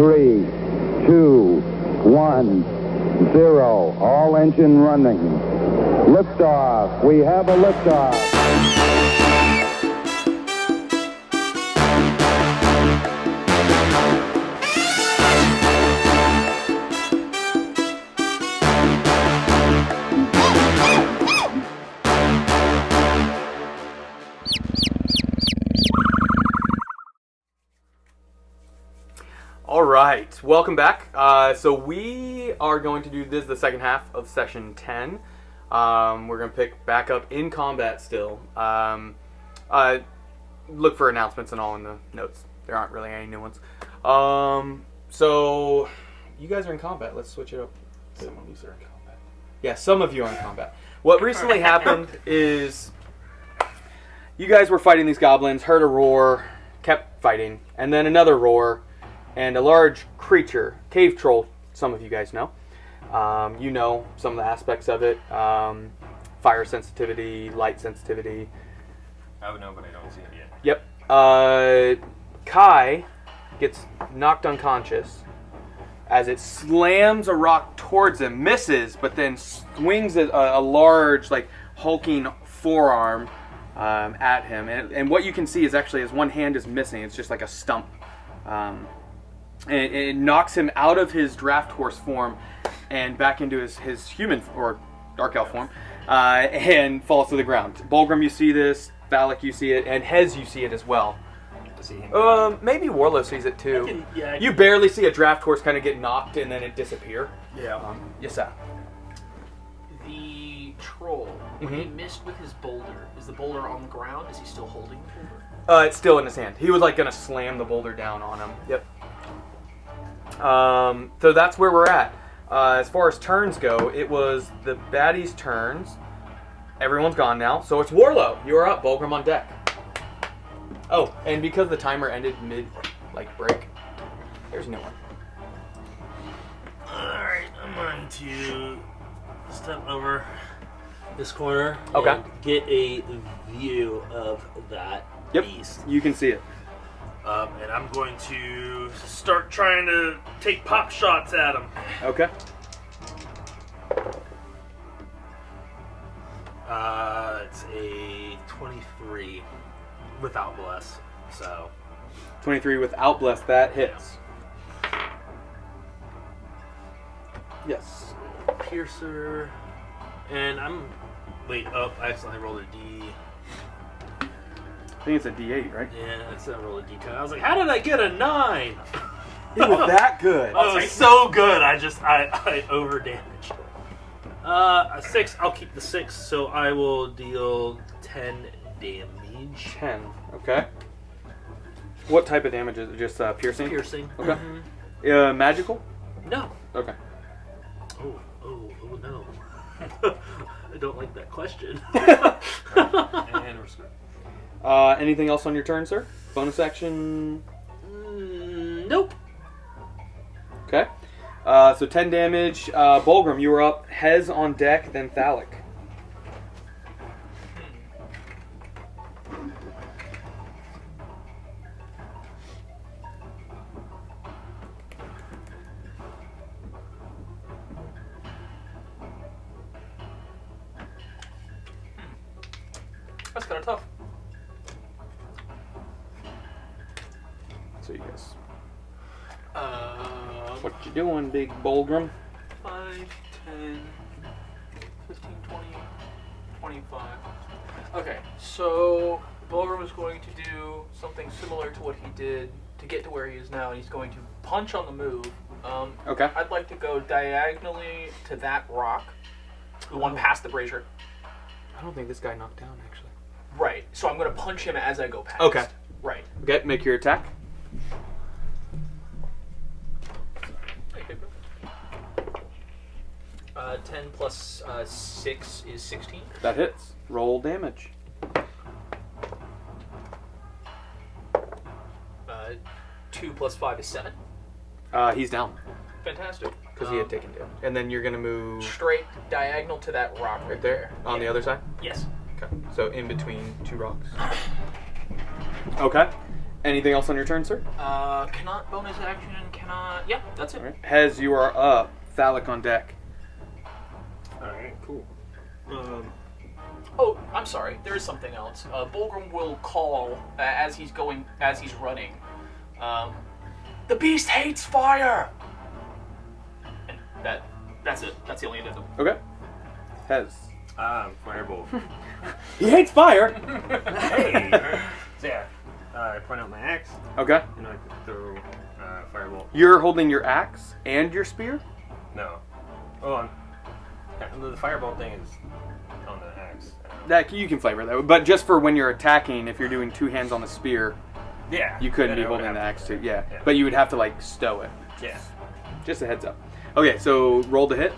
3, 2, 1, 0. All engine running. Liftoff. We have a liftoff. All right, welcome back. So we are going to do this the second half of session 10. We're going to pick back up in combat still. Look for announcements and all in the notes. There aren't really any new ones. So you guys are in combat. Let's switch it up. Some of you are in combat. Yeah, some of you are in combat. What recently happened is you guys were fighting these goblins, heard a roar, kept fighting, and then another roar. And a large creature, cave troll, some of you guys know. You know some of the aspects of it. Fire sensitivity, light sensitivity. I would know, but I don't see it yet. Yep. Kai gets knocked unconscious as it slams a rock towards him, misses, but then swings a large, like, hulking forearm at him. And what you can see is actually his one hand is missing. It's just like a stump. And it knocks him out of his draft horse form and back into his human or dark elf form, and falls to the ground. Bulgrim, you see this. Valak, you see it, and Hez, you see it as well. Maybe Warlow sees it too. You barely see a draft horse kind of get knocked and then it disappear. Yeah. Yes, sir. The troll, when he missed with his boulder, is the boulder on the ground? Is he still holding the boulder? It's still in his hand. He was like gonna slam the boulder down on him. Yep. So that's where we're at. As far as turns go, it was the baddies' turns. Everyone's gone now, so it's Warlow. You are up, Bulgrim on deck. Oh, and because the timer ended mid, break, there's no one. Alright, I'm going to step over this corner Okay. and get a view of that beast. You can see it. And I'm going to start trying to take pop shots at him. Okay. It's a 23 without bless, so 23 without bless, that hits. Yes. Piercer, and I accidentally rolled a D. I think it's a D8, right? Yeah, I accidentally rolled a D10. I was like, how did I get a 9? It was that good. Oh, it was so good. I over damaged. A 6. I'll keep the 6, so I will deal 10 damage. 10. Okay. What type of damage is it? Just piercing? Piercing. Okay. Mm-hmm. Magical? No. Okay. Oh no. I don't like that question. And we're screwed. Anything else on your turn, sir? Bonus action? Nope. Okay. So 10 damage. Bulgrim, you were up. Hez on deck, then Thalic. That's kind of tough. So you guys. What you doing, big Bulgrim? 5, 10, 15, 20, 25. Okay, so Bulgrim is going to do something similar to what he did to get to where he is now, and he's going to punch on the move. Okay. I'd like to go diagonally to that rock, the one past the brazier. I don't think this guy knocked down, actually. Right, so I'm going to punch him as I go past. Okay. Right. Okay, make your attack. 10 plus 6 is 16. That hits. Roll damage. 2 plus 5 is 7. He's down. Fantastic. Because he had taken damage. And then you're going to move... Straight diagonal to that rock right there. On the other side? Yes. Okay. So in between two rocks. Okay. Anything else on your turn, sir? Cannot bonus action, cannot... Yeah, that's it. All right. Hez, you are up. Thalic on deck. Alright, cool. Oh, I'm sorry. There is something else. Bulgrim will call as he's running. The beast hates fire! And that's it. That's the only addendum. Okay. Hez. Firebolt. He hates fire! Hey! So yeah, I point out my axe, Okay. and I throw firebolt. You're holding your axe and your spear? No. Hold on. The firebolt thing is on the axe. That you can flavor that, but just for when you're attacking, if you're doing two hands on the spear, Yeah. you couldn't be then I would holding the have axe to- too. Yeah, but you would have to like stow it. Yeah. Just a heads up. Okay, so roll to hit.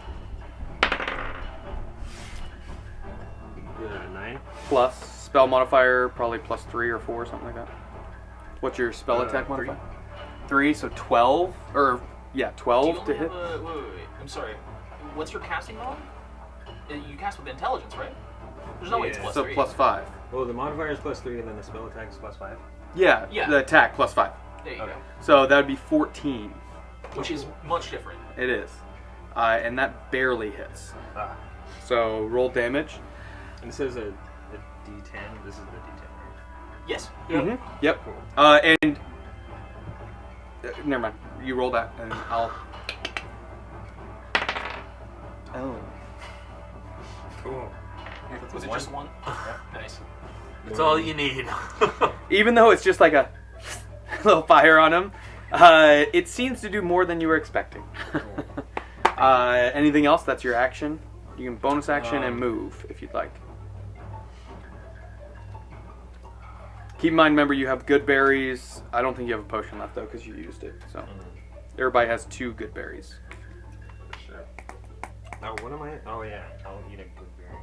9. Plus spell modifier, probably plus 3 or 4, something like that. What's your spell attack 3. modifier? 3, so 12, or yeah, Do you 12 only to hit. have a... Wait. I'm sorry. What's your casting mod? You cast with intelligence, right? There's no way it's Yeah. plus So 3. plus 5. Well, the modifier is plus 3, and then the spell attack is plus 5. Yeah, Yeah. the attack plus 5. There you Okay. go. So that would be 14. Which is much different. It is. And that barely hits. Ah. So roll damage. And this is a D10. This is the D10, right? Yes. Mhm. Yep. Cool. And never mind. You roll that, and I'll. Oh. Cool. Was it just one? Nice. That's all you need. Even though it's just like a little fire on him, it seems to do more than you were expecting. Anything else? That's your action. You can bonus action and move if you'd like. Keep in mind, remember, you have good berries. I don't think you have a potion left, though, because you used it. So everybody has 2 good berries. Sure. Now, what am I? Oh, yeah. I'll eat a good berry.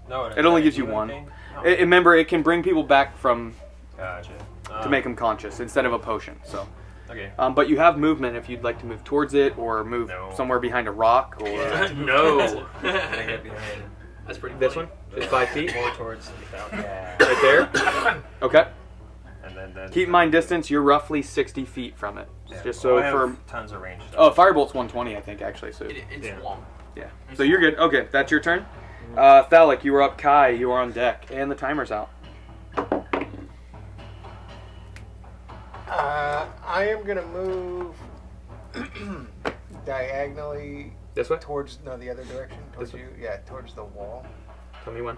No, It only gives you do 1. anything? Oh. Remember, it can bring people back from Gotcha. to make them conscious instead of a potion. So, Okay. but you have movement if you'd like to move towards it or move No. somewhere behind a rock or No. Can I get behind? That's pretty this funny. one, just 5 feet, More towards the fountain. Yeah. right there. Okay. And then Keep in mind distance. You're roughly 60 feet from it. Yeah. Just Well, so I have for tons of range. oh, firebolt's 120, I think actually. So It's Yeah. long. yeah. So you're good. Okay, that's your turn. Thalic, you were up. Kai, you are on deck, and the timer's out. I am gonna move diagonally This way. towards the other direction, towards This you. Yeah, towards the wall, Tell me when.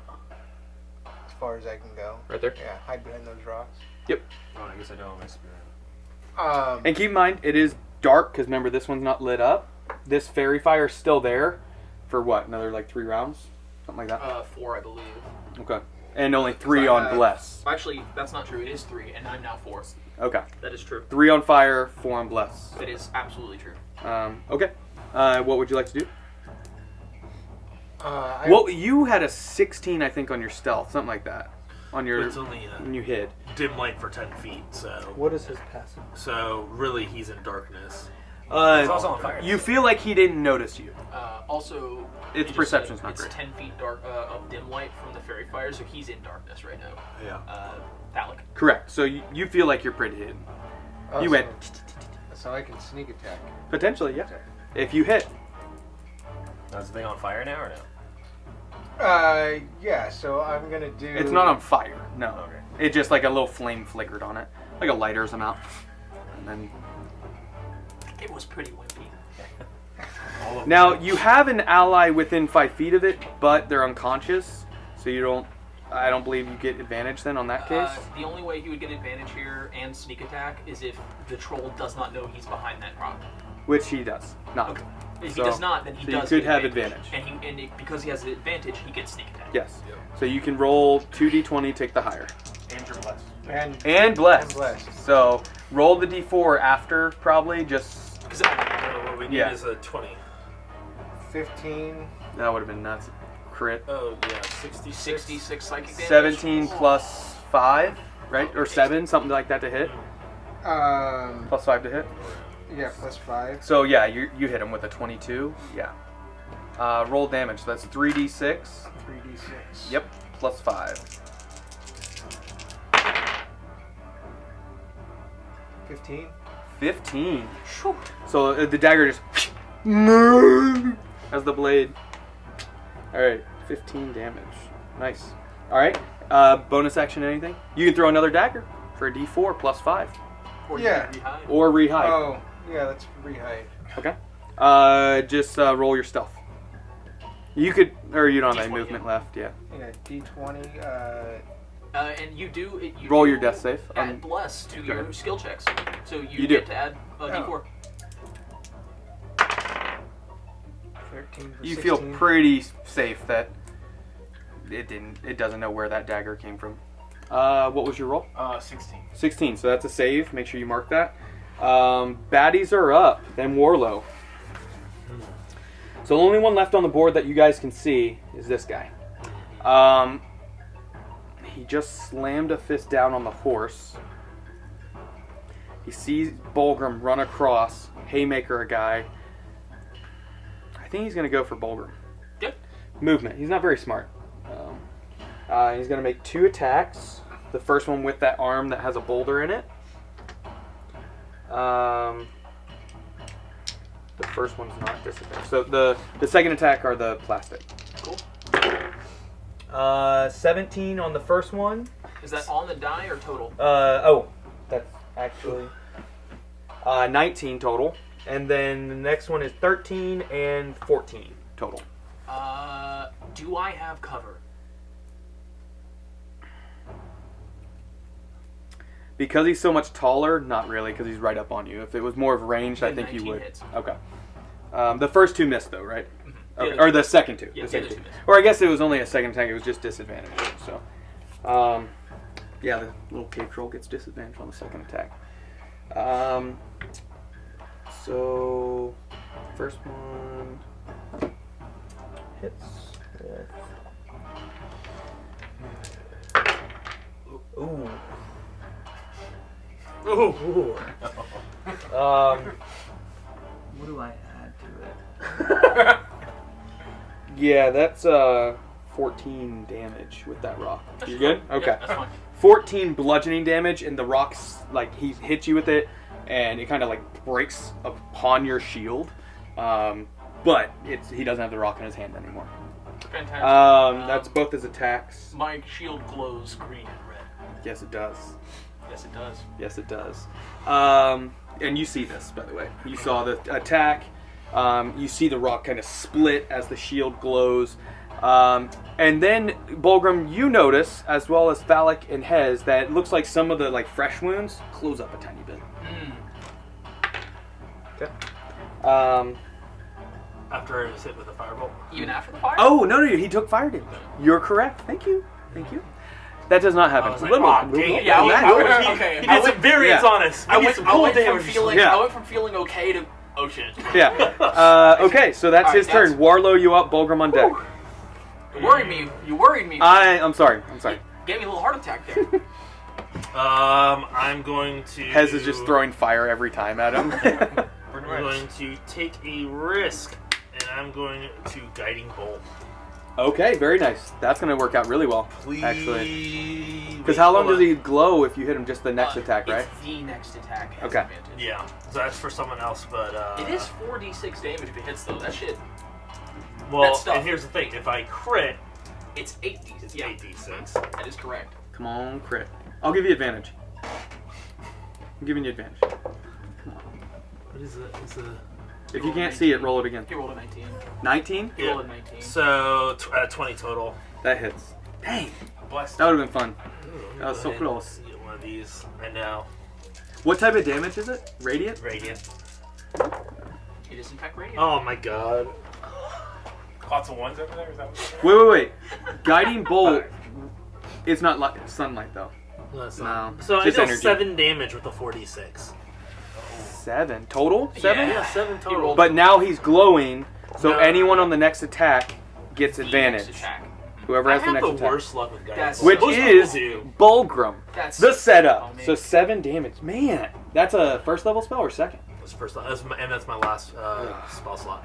as far as I can go. Right there. Yeah, hide behind those rocks. Yep. Oh, I guess I don't have my spirit. And keep in mind, it is dark because remember this one's not lit up. This fairy fire is still there for what? Another like 3 rounds, something like that. 4, I believe. Okay. And only 3 I on have- bless. Actually, that's not true. It is 3, and I'm now 4. Okay. That is true. 3 on fire, 4 on bless. That is absolutely true. Okay. What would you like to do? I, Well, you had a 16, I think, on your stealth, something like that. On your It's only when you hid. dim light for 10 feet, so What is his passive? so really he's in darkness. It's also on fire. You feel like he didn't notice you. Also, Its you just perception's said not it's great. 10 feet dark of dim light from the fairy fire, so he's in darkness right now. Yeah. Thalic. Correct. So you feel like you're pretty hidden. Oh, You went So I can sneak attack. potentially, yeah. If you hit, Is the thing on fire now or no? Yeah. So I'm gonna do. it's not on fire. No. Okay. It just like a little flame flickered on it, like a lighter's amount, and then. It was pretty wimpy. All of Now them. you have an ally within 5 feet of it, but they're unconscious, so you don't. I don't believe you get advantage then on that case. The only way he would get advantage here and sneak attack is if the troll does not know he's behind that rock. Which he does not. Okay. If So- he does not, then he so you does could get have advantage. advantage. Because he has the advantage, he gets sneak attack. Yes. So you can roll 2d20, take the higher, and blessed. and bless. And blessed. So roll the d4 after, probably just. Because So what we need Yeah. is a 20. 15. That would have been nuts. Crit. Oh yeah, 66. 66 psychic damage. 17 plus 5, right? Or 7, something like that to hit. Plus 5 to hit. Yeah, plus 5. So yeah, you hit him with a 22. Yeah. Roll damage. So that's 3d6. 3d6. Yep. Plus 5. 15. 15. Shoot. So the dagger just as the blade. All right, 15 damage. Nice. All right. Bonus action, anything? You can throw another dagger for a D4 plus 5, Or Yeah. you can rehide. or rehide. Oh, yeah, that's rehide. Okay. Just roll your stealth. You could, or you don't have any D20, movement yeah. left. Yeah. Yeah, D20. And you do it. You Roll do your death save. Add bless to your ahead. skill checks, so you, You do. get to add a Oh. D4. 13 for You 16. feel pretty safe that it doesn't know where that dagger came from. What was your roll? 16. 16. So that's a save. Make sure you mark that. Baddies are up. Then Warlow. So the only one left on the board that you guys can see is this guy. He just slammed a fist down on the horse. He sees Bulgrim run across, haymaker a guy. I think he's going to go for Bulgrim. Yep. Movement. He's not very smart. He's going to make 2 attacks. The first one with that arm that has a boulder in it. The first one's not disadvantaged. So the second attack are the plastic. Cool. 17 on the first one. Is that on the die or total? That's actually 19 total. And then the next one is 13 and 14 total. Do I have cover? Because he's so much taller, not really, because he's right up on you. If it was more of ranged, I Then think you 19 would. hits. Okay. The first 2 missed, though, right? The Okay. other Or two the second 2. Yeah, the the second other 2. two missed. Or I guess it was only a second attack. It was just disadvantage. So, yeah, the little cave troll gets disadvantage on the second attack. So, first one hits with... Ooh. Ooh. What do I add to it? Yeah, that's 14 damage with that rock. You good? Yeah, Okay. that's fine. 14 bludgeoning damage, and the rocks, like, he hits you with it, and it kind of, like, breaks upon your shield. But he doesn't have the rock in his hand anymore. Fantastic. That's both his attacks. My shield glows green and red. Yes, it does. Yes, it does. Yes, it does. And you see this, by the way. You saw the attack. You see the rock kind of split as the shield glows. And then, Bulgrim, you notice, as well as Phallic and Hez, that it looks like some of the fresh wounds close up a tiny bit. Okay. After I was hit with a firebolt. Even after the fire? Oh, no, he took fire damage. You're correct. Thank you. That does not happen. I was like, "Aw, dang it." Yeah, I went, He okay. did some variants yeah. on us. We I need went, some I cool went from damage. feeling. Yeah. I went from feeling okay to oh shit. Yeah. Okay, so that's All right, his turn. that's- Warlow, you up. Bulgrim on deck. You worried me. You worried me. I'm sorry. Gave me a little heart attack there. I'm going to. Hez is just throwing fire every time at him. I'm going to take a risk, and I'm going to guiding bolt. Okay, very nice. That's going to work out really well, Please. actually. Because how long does he glow if you hit him just the next attack, right? It's the next attack. Has Okay. advantage. Yeah, so that's for someone else, but It is 4d6 damage if it hits though. That shit. Well, that stuff. and here's the thing: if I crit, It's 8d6. it's Yeah, 8d6. that is correct. Come on, crit. I'll give you advantage. I'm giving you advantage. What is it? It's a If you can't see it, roll it again. He rolled a 19. 19? He rolled a 19. So 20 total. That hits. Dang, Blessed. that would have been fun. Ooh, That was so go ahead close. and Get one of these right now. What type of damage is it? Radiant? Radiant. It is in fact radiant. Oh my god. Lots of ones over there? Is that what you're Wait. Guiding bolt. It's not like sunlight though. No, it's No, not. So I just deal energy. 7 damage with the 4d6. 7 total. 7. Yeah. Yeah, 7 He total. rolled But now he's glowing, so No. anyone on the next attack gets the advantage. next attack. Whoever I has the have next the attack. worst luck with guiding That's- bolt. Which Most is people do. Bulgrim. That's The setup. Oh, man. So 7 damage. Man, that's a first level spell or second? That's first, and that's my last spell slot.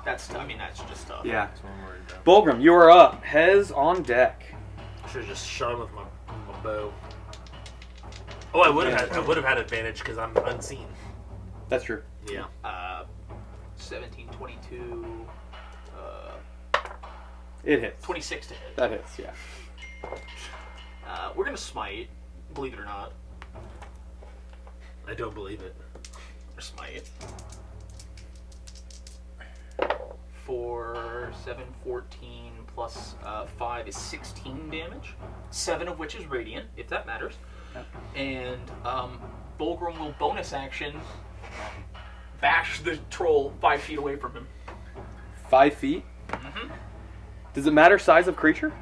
That's. I mean, that's just tough. Yeah. That's one word, though. Bulgrim, you are up. Hez on deck. I should have just shot him with my bow. Oh, I would have had advantage because I'm unseen. That's true. Yeah. 17, 22, It hits. 26 to hit. That hits, yeah. We're gonna smite, believe it or not. I don't believe it. Or smite. For 7, 14 plus 5 is 16 damage. 7 of which is radiant, if that matters. Yep. And Bulgrim will bonus action bash the troll 5 feet away from him. 5 feet? Mm-hmm. Does it matter size of creature?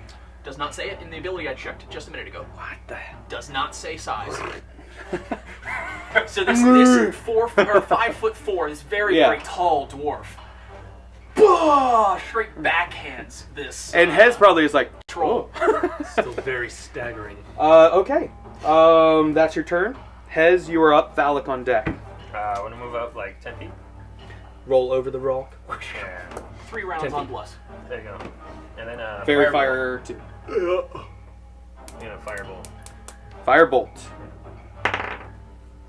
Does not say it in the ability I checked just a minute ago. What the hell? Does not say size. So this 5'4", this very very tall dwarf, straight backhands this. And Hez probably is like troll. Still very staggering. Okay. That's your turn. Hez, you are up. Phallic on deck. I want to move up like 10 feet. Roll over the rock. Yeah. 3 rounds 10 on feet. bless. There you go. And then Fairy firebolt. fire 2. Firebolt. Firebolt.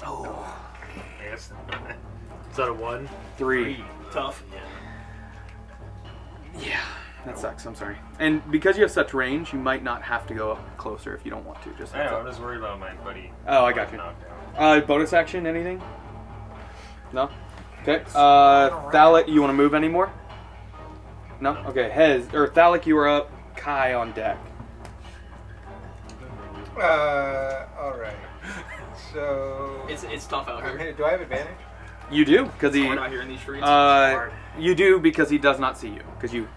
Oh. I guess. Is that a 1? 3. Tough. Yeah, that sucks. I'm sorry. And because you have such range, you might not have to go up closer if you don't want to. Just I heads know, up. I'm just worried about my buddy. Oh, I got you. Knocked out. Bonus action, anything? No? Okay. Thalic, you want to move anymore? No? Okay. Hez, or Thalic, you are up. Kai on deck. Alright. So... It's tough out here. Do I have advantage? You do, because he... We're not here in these streets. You do, because he does not see you, because you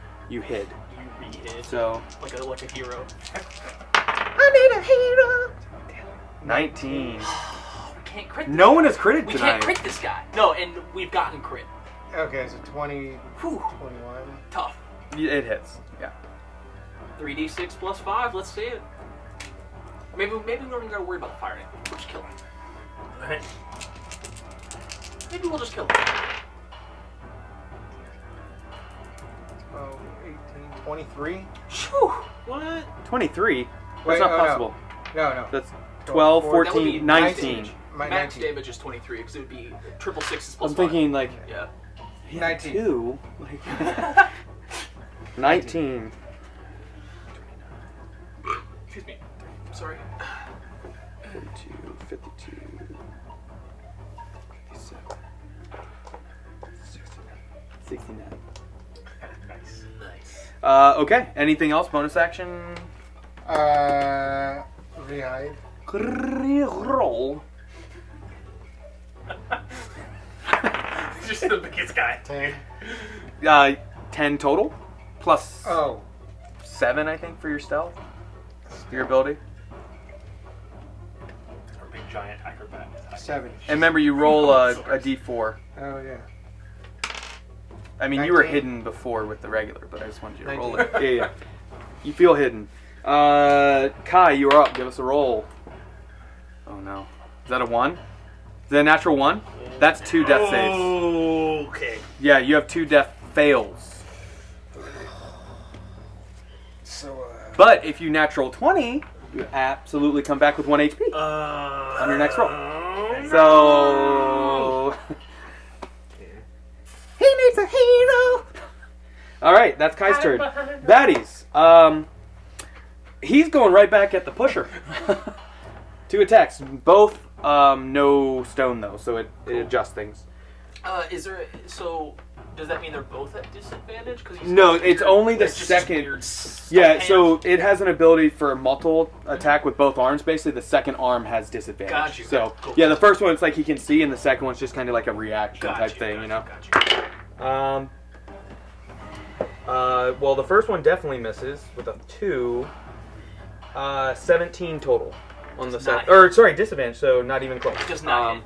hid. You re-hit. So... Like a hero. I need a hero! 19. We can't crit this No guy. one has critted We tonight. can't crit this guy. No, and we've gotten crit. Okay, so 20, Whew. 21. Tough. It hits, yeah. 3d6 plus 5, let's see it. Maybe we don't even gotta worry about the fire. We'll just kill him. Alright. Maybe we'll just kill him. 12, 18, 23. Whew. What? 23? That's Wait, not oh, possible. No. That's 12, That would be 14, max 19. damage. My Max 19. damage is 23, because it would be triple sixes plus I'm thinking like... 5. Yeah. he had 19. 2. Like, 19. Excuse me. Sorry. 42, 52, 57, 69. Nice. Okay, anything else? Bonus action? Rehide. Roll. Just the biggest guy. 10. 10 total? Plus Oh. 7, I think, for your stealth? Your ability? Our big giant acrobat. 7. And remember, you roll a d4. Oh, yeah. I mean, you were 19. hidden before with the regular, but I just wanted you to roll 19. it. Yeah. You feel hidden. Kai, you are up. Give us a roll. Oh, no. Is that a 1? Is that a natural 1? That's 2 death saves. Okay. Yeah, you have 2 death fails. So, But if you natural 20, you absolutely come back with 1 HP on your next roll. So... he needs a hero! Alright, that's Kai's turn. Baddies. He's going right back at the pusher. 2 attacks. Both no stone, though, so it adjusts things. Is there... So... Does that mean they're both at disadvantage? Cause he's No, got it's weird- only the it's just second. weird stuff Yeah, hands. so it has an ability for multiple attack with both arms. Basically, the second arm has disadvantage. Got you. So Cool. yeah, the first one it's like he can see, and the second one's just kind of like a reaction Got type you, thing, got you know. Got you. Well, the first one definitely misses with a 2. 17 total on the Does second. not Or sorry, disadvantage. So not even close. Does not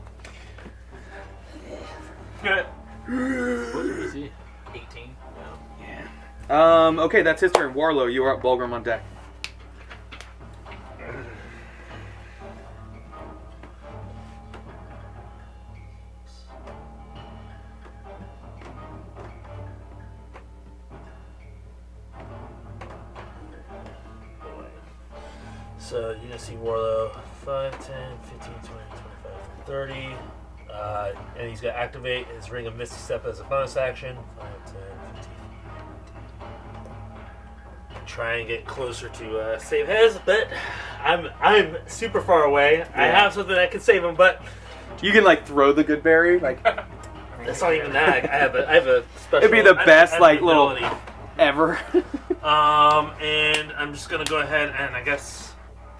hit. What's your DC? 18. Yeah. Okay, that's his turn. Warlow, you are up. Bulgrim on deck. So you can see Warlow 5, 10, 15, 20, 25, 30. And he's going to activate his Ring of Misty Step as a bonus action. 5, 10, 15. Try and get closer to save Hez, but I'm super far away. I have something that can save him, but You can like throw the good berry, like that's not even that. I have a special. it'd be the best I have like an little ability. ever. And I'm just gonna go ahead and I guess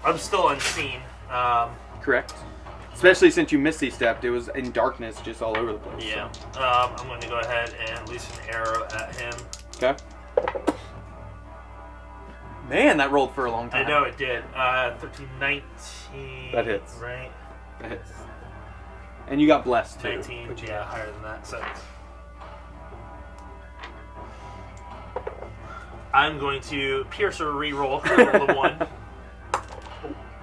I'm still unseen. Correct. Especially since you Misty Stepped, it was in darkness just all over the place. Yeah. I'm going to go ahead and loose an arrow at him. Okay. Man, that rolled for a long time. I know it did. 13, 19. That hits. Right? That hits. And you got blessed too. 19. Yeah, higher than that. So I'm going to pierce or reroll. Roll the 1.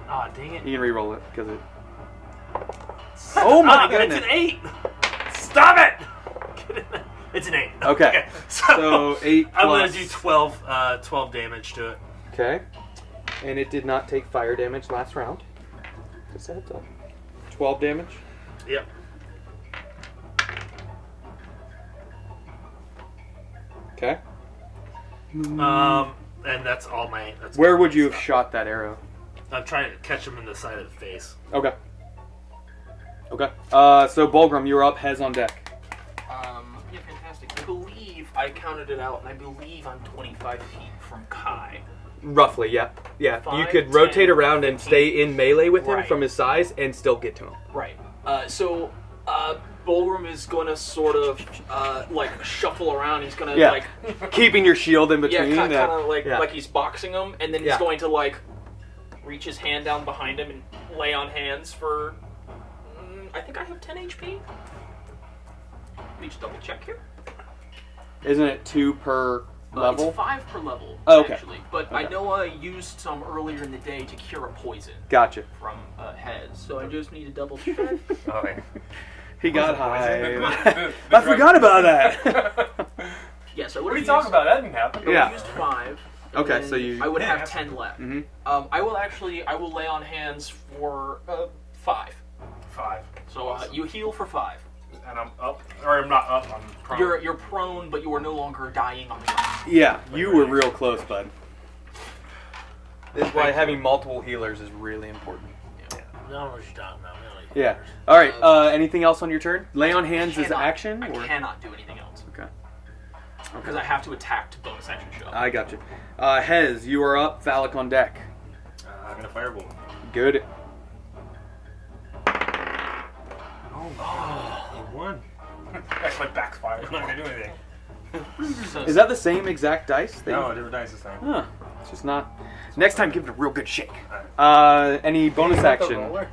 Ah, dang it. You can re-roll it because it. Oh my goodness! It's an 8. Stop it! It's an 8. Okay. So 8 I'm going plus- to do 12 damage to it. Okay. And it did not take fire damage last round. Just a heads up. 12 damage. Yep. Okay. And that's all my. That's Where all would my you have stuff. shot that arrow? I'm trying to catch him in the side of the face. Okay. Okay. So Bulgrim, you're up. Hez on deck. Yeah, fantastic. I believe I counted it out, and I believe I'm 25 feet from Kai. Roughly, yeah. Yeah. You 5, could 10, rotate around and 15. stay in melee with him Right. from his size and still get to him. Right. So Bulgrim is going to sort of like shuffle around. He's going to Yeah. like Keeping your shield in yeah, between. kind of like yeah. like he's boxing him, and then he's Yeah. going to like reach his hand down behind him and lay on hands for. I think I have 10 HP. Let me just double check here. Isn't it 2 per level? It's 5 per level, Oh, okay. actually. But I Okay. know I used some earlier in the day to cure a poison Gotcha. from Hez, so I just need to double check. Oh, wait. He got poison? high. I forgot about that. Yes, I would What are have you talking about? That didn't happen. Yeah. I used 5. and Okay, then so you- I would Yeah, have that's 10 left. Mhm. I will lay on hands for 5. 5. So you heal for 5. And I'm up, or I'm not up. I'm prone. You're prone, but you are no longer dying on the ground. Yeah, you were real close, bud. This is why having multiple healers is really important. I don't know what you're talking about. Yeah. All right. Anything else on your turn? Lay on hands is action. I or? cannot do anything else Okay. because I have to attack to bonus action shove. I got you. Hez, you are up. Phallic on deck. I'm going to firebolt. Good. Oh, 1. That's my backfire. I'm not gonna do anything. So, Is that the same exact dice? that No, you- different dice this time. Huh. It's just not. Next time, give it a real good shake. Alright. Any bonus action? roller?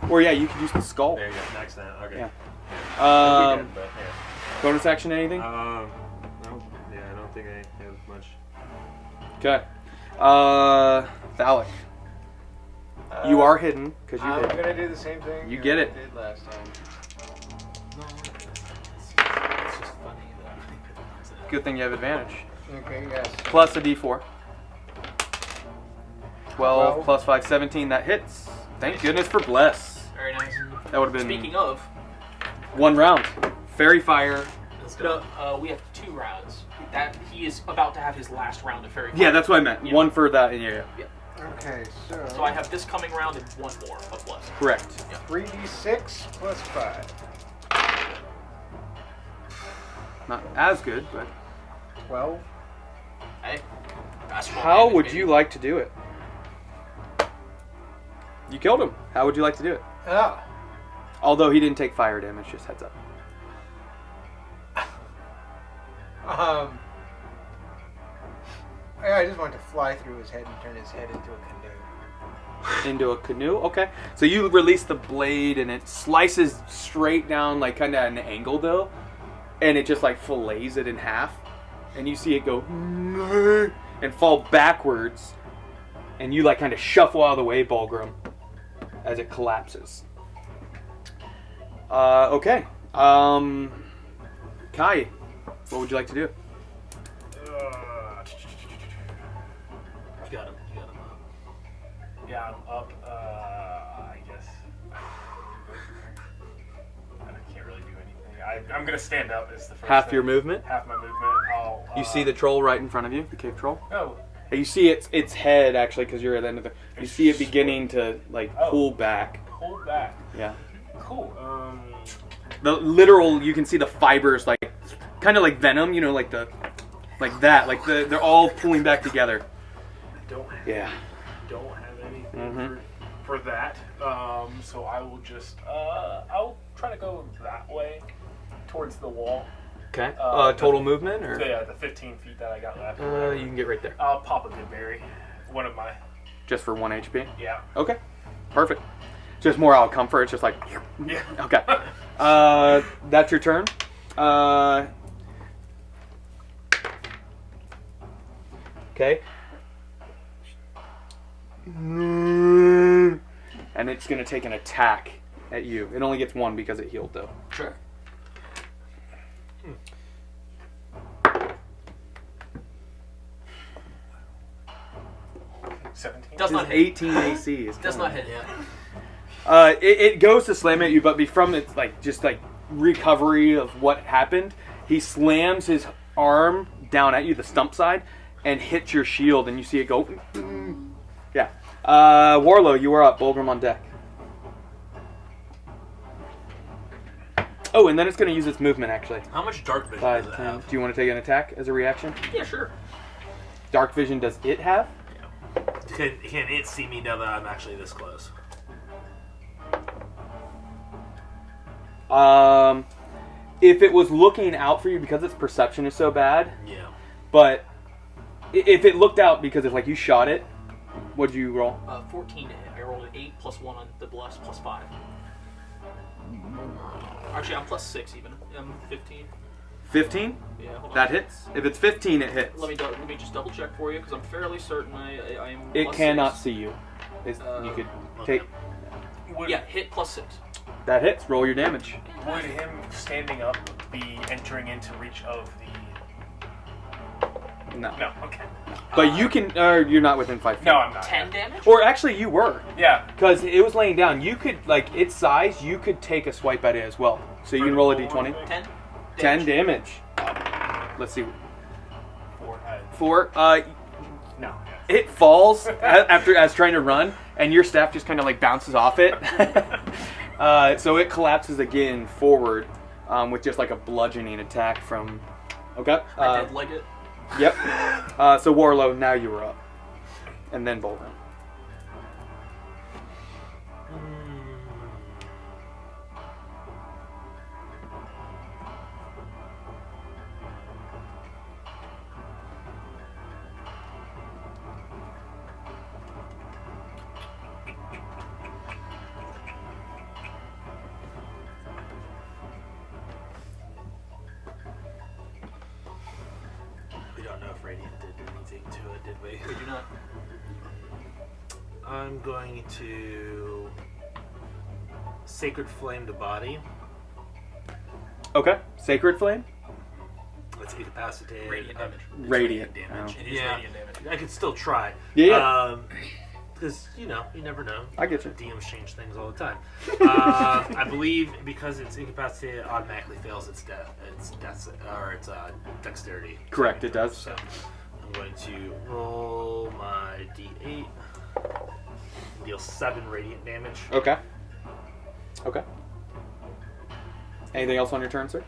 Or yeah, you could use the skull. There you go. Next time. Okay. Yeah. We did, but, Bonus action, anything? no. Yeah, I don't think I have much. Okay. Phallic. You are hidden because you I'm hid. gonna do the same thing You get it. I did last time. it's just funny that Good thing you have advantage. Okay, yes. Plus a d4. 12 12. plus 5, 17. That hits. Thank goodness for bless. very nice. That would have been Speaking of, 1 round. Fairy fire. Let's go. no, we have 2 rounds. That he is about to have his last round of fairy. Yeah, fire. that's what I meant. Yeah. 1 for that. Yeah. Okay, so So I have this coming round and 1 more of bless. Correct. 3d6 plus 5. Not as good, but 12. Hey, that's roll how damage, would baby. you like to do it? You killed him. How would you like to do it? Ah. Although he didn't take fire damage, just heads up. I just want to fly through his head and turn his head into a canoe. Into a canoe. Okay. So you release the blade and it slices straight down, like kind of at an angle though, and it just like fillets it in half, and you see it go and fall backwards, and you like kind of shuffle out of the way, Bulgrim, as it collapses. Okay. Kai, what would you like to do? You got him. Yeah, I'm up. I guess. I can't really do anything. I'm gonna stand up. Is the first Half thing. your movement. Half my movement. I'll. You see the troll right in front of you, the cave troll. Oh. You see its head actually, because you're at the end of the. You see it beginning to like pull back. Pull back. Yeah. Cool. The literal, you can see the fibers like, kind of like venom, you know, like that, they're all pulling back together. Don't have anything for that. So I will just I'll try to go that way towards the wall. Okay. Total movement or? Yeah, the 15 feet that I got left. You can get right there. I'll pop a good berry. One of my. Just for 1 HP. Yeah. Okay. Perfect. Just more out of comfort. It's just like. Yeah. Okay. That's your turn. Okay. And it's going to take an attack at you. It only gets one because it healed, though. Sure. 17. Does not hit. 18 AC. Is Does not hit yet. It goes to slam at you, but from its just recovery of what happened, he slams his arm down at you, the stump side, and hits your shield, and you see it go. Yeah. Warlow, you are up. Bulgrim on deck. Oh, and then it's going to use its movement, actually. How much dark vision 5, does it 10. have? Do you want to take an attack as a reaction? Yeah, sure. Dark vision does it have? Can it see me now that I'm actually this close? If it was looking out for you because its perception is so bad, Yeah. but if it looked out because if you shot it, what'd you roll? 14 to hit. I rolled an 8 plus 1 on the bless plus 5. Actually, I'm plus 6 even. I'm 15. 15? Yeah, hold on. That hits. If it's 15, it hits. Let me just double check for you because I'm fairly certain I am. It plus cannot 6. see you. You could okay. take Yeah, hit plus 6. that hits. Roll your damage. Would him standing up be entering into reach of the? No. No. Okay. But you can. You're not within 5 feet. No, I'm not. 10 damage. Or actually, you were. Yeah. Because it was laying down. You could, its size, you could take a swipe at it as well. So you can roll a d20. 10. 10 damage. Let's see. 4. 4. No. It falls as trying to run, and your staff just kind of bounces off it. So it collapses again forward with just a bludgeoning attack from. Okay. I did like it. Yep. So Warlow, now you were up, and then Bolden. We don't know if Radiant did anything to it, did we? We do not. I'm going to Sacred Flame the body. Okay. Sacred Flame. Let's incapacitate. Radiant damage. Radiant damage. It is Yeah. radiant damage. I could still try. Yeah. Because, you never know. I get you. DMs change things all the time. I believe because it's incapacitated, it automatically fails its dexterity. Correct, it does. So I'm going to roll my d8. Deal 7 radiant damage. Okay. Okay. Anything else on your turn, sir?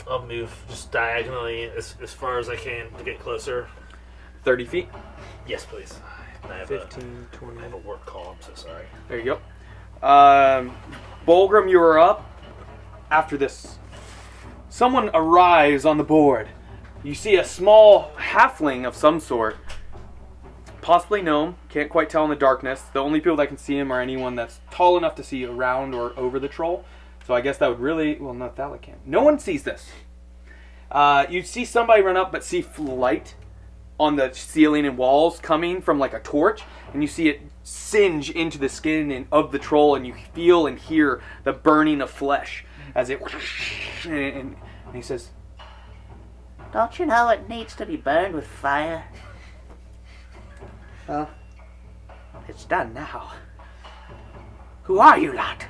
I'll move just diagonally as far as I can to get closer. 30 feet. Yes, please. I have 15, 20. I have a work call. I'm so sorry. There you go. Bulgrim, you are up. After this, someone arrives on the board. You see a small halfling of some sort. Possibly gnome. Can't quite tell in the darkness. The only people that can see him are anyone that's tall enough to see around or over the troll. So I guess that would really... Well, no, Thala can't. No one sees this. You see somebody run up, but see light on the ceiling and walls coming from a torch. And you see it singe into the skin of the troll, and you feel and hear the burning of flesh as it... And he says, Don't you know it needs to be burned with fire? Well, it's done now. Who are you lot?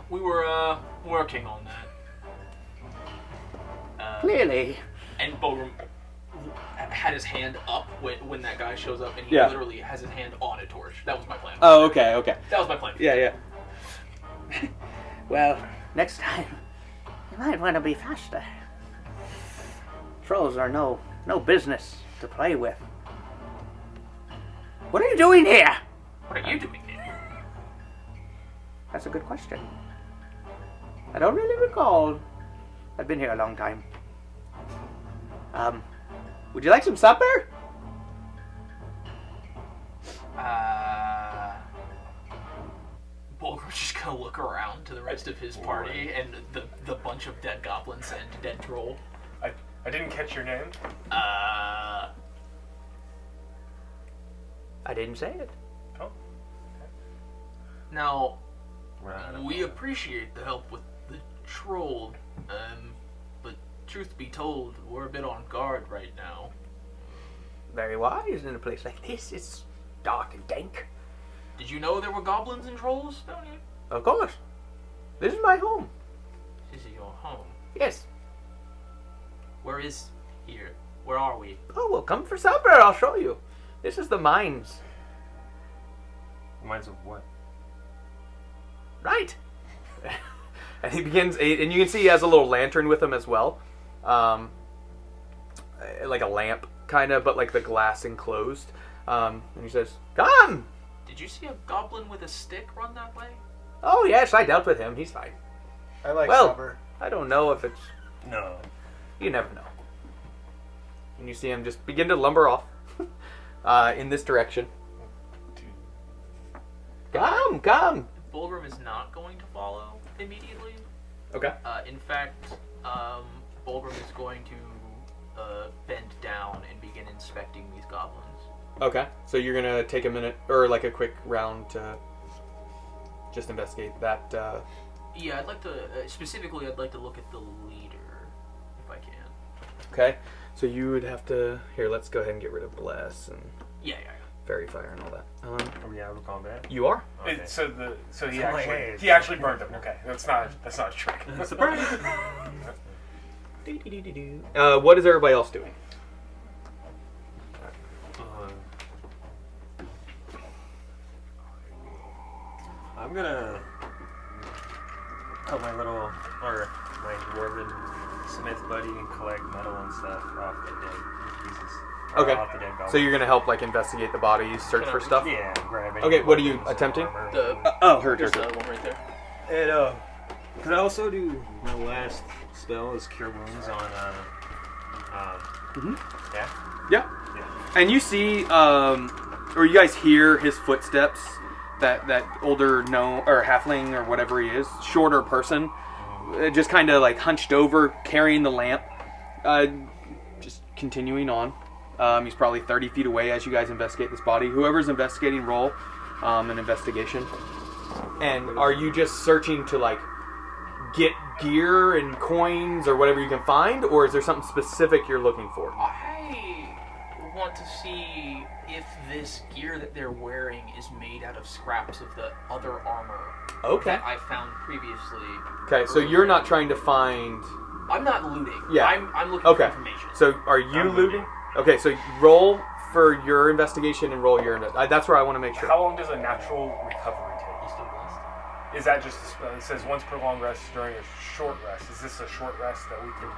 We were working on that. Clearly. And Borum had his hand up when that guy shows up, and he Yeah. literally has his hand on a torch. That was my plan. Oh, okay. That was my plan. Yeah. Well, next time, you might want to be faster. Trolls are no business to play with. What are you doing here? What are you doing here? That's a good question. I don't really recall. I've been here a long time. Would you like some supper? Bulgrim's just gonna look around to the rest of his party and the bunch of dead goblins and dead troll. I didn't catch your name. I didn't say it. Oh. Now, We're out of we appreciate the help with the troll, but truth be told, we're a bit on guard right now. Very wise in a place like this. It's dark and dank. Did you know there were goblins and trolls down here? Of course. This is my home. This is your home. Yes. Where is here? Where are we? Oh, well, come for supper. I'll show you. This is the mines. Mines of what? Right. And he begins, and you can see he has a little lantern with him as well, like a lamp kind of, but like the glass enclosed. And he says, "Come." Did you see a goblin with a stick run that way? Oh yes, I dealt with him. He's fine. I like Well- supper. I don't know if it's. No. You never know. And you see him just begin to lumber off in this direction. Come. Bulgrim is not going to follow immediately. Okay. In fact, Bulgrim is going to bend down and begin inspecting these goblins. Okay. So you're gonna take a minute or like a quick round to just investigate that. Yeah, I'd like to specifically. I'd like to look at the leader, if I can. Okay. So you would have to Let's go ahead and get rid of bless and Yeah. fairy fire and all that. Are we out of combat? You are. Okay. So he Oh, actually hey. he actually burned them. Okay, that's not a trick. Surprise! What is everybody else doing? I'm gonna help my dwarven smith buddy and collect metal and stuff off the dead pieces. Okay. Off the dead goblins. So you're gonna help like investigate the bodies, search for stuff. Yeah, grab any Okay, what are you weapons, attempting? armor. Here's the one right there. And could I also do my last spell is cure wounds on yeah. Yeah. And you see, or you guys hear his footsteps. That older gnome or halfling or whatever he is, shorter person, just kind of like hunched over, carrying the lamp, just continuing on. He's probably 30 feet away as you guys investigate this body. Whoever's investigating, roll an investigation. And are you just searching to like get gear and coins or whatever you can find, or is there something specific you're looking for? I want to see if this gear that they're wearing is made out of scraps of the other armor Okay. that I found previously. Okay, so you're not trying to find. I'm not looting. Yeah. I'm looking Okay. for information. So are you looting? Okay, so roll for your investigation and roll your. That's where I want to make sure. How long does a natural recovery take? Is that just it says once per long rest during a short rest? Is this a short rest that we could?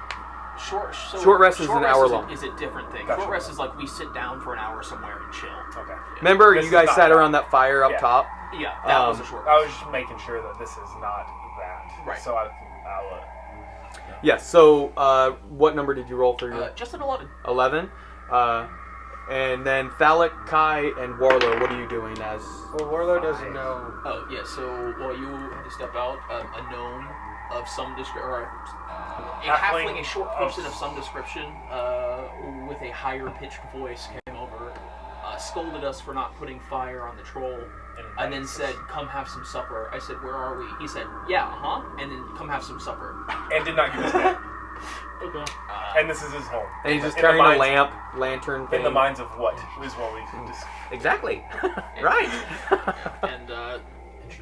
Short rest is an hour long. Is a different thing. Gotcha. Short rest is like we sit down for an hour somewhere and chill. Okay. Remember, This you is guys not sat that. around that fire up Yeah. top. Yeah, that was a Um, short I rest. was just making sure that this is not that. Right. So I'll Yes. So, what number did you roll for your Just an 11. 11? And then Thalic, Kai, and Warlow. What are you doing as? Well, Warlow doesn't know. Oh, yeah, so while you had to step out, a gnome of some description, or a halfling, a short person of some description, with a higher pitched voice came over, scolded us for not putting fire on the troll, and then said, "Come have some supper." I said, "Where are we?" He said, "Yeah, and then come have some supper." and did not give his name. Okay. And this is his home. And he's just In the carrying a minds- lantern thing. In the minds of what is what we just. Exactly. Right. And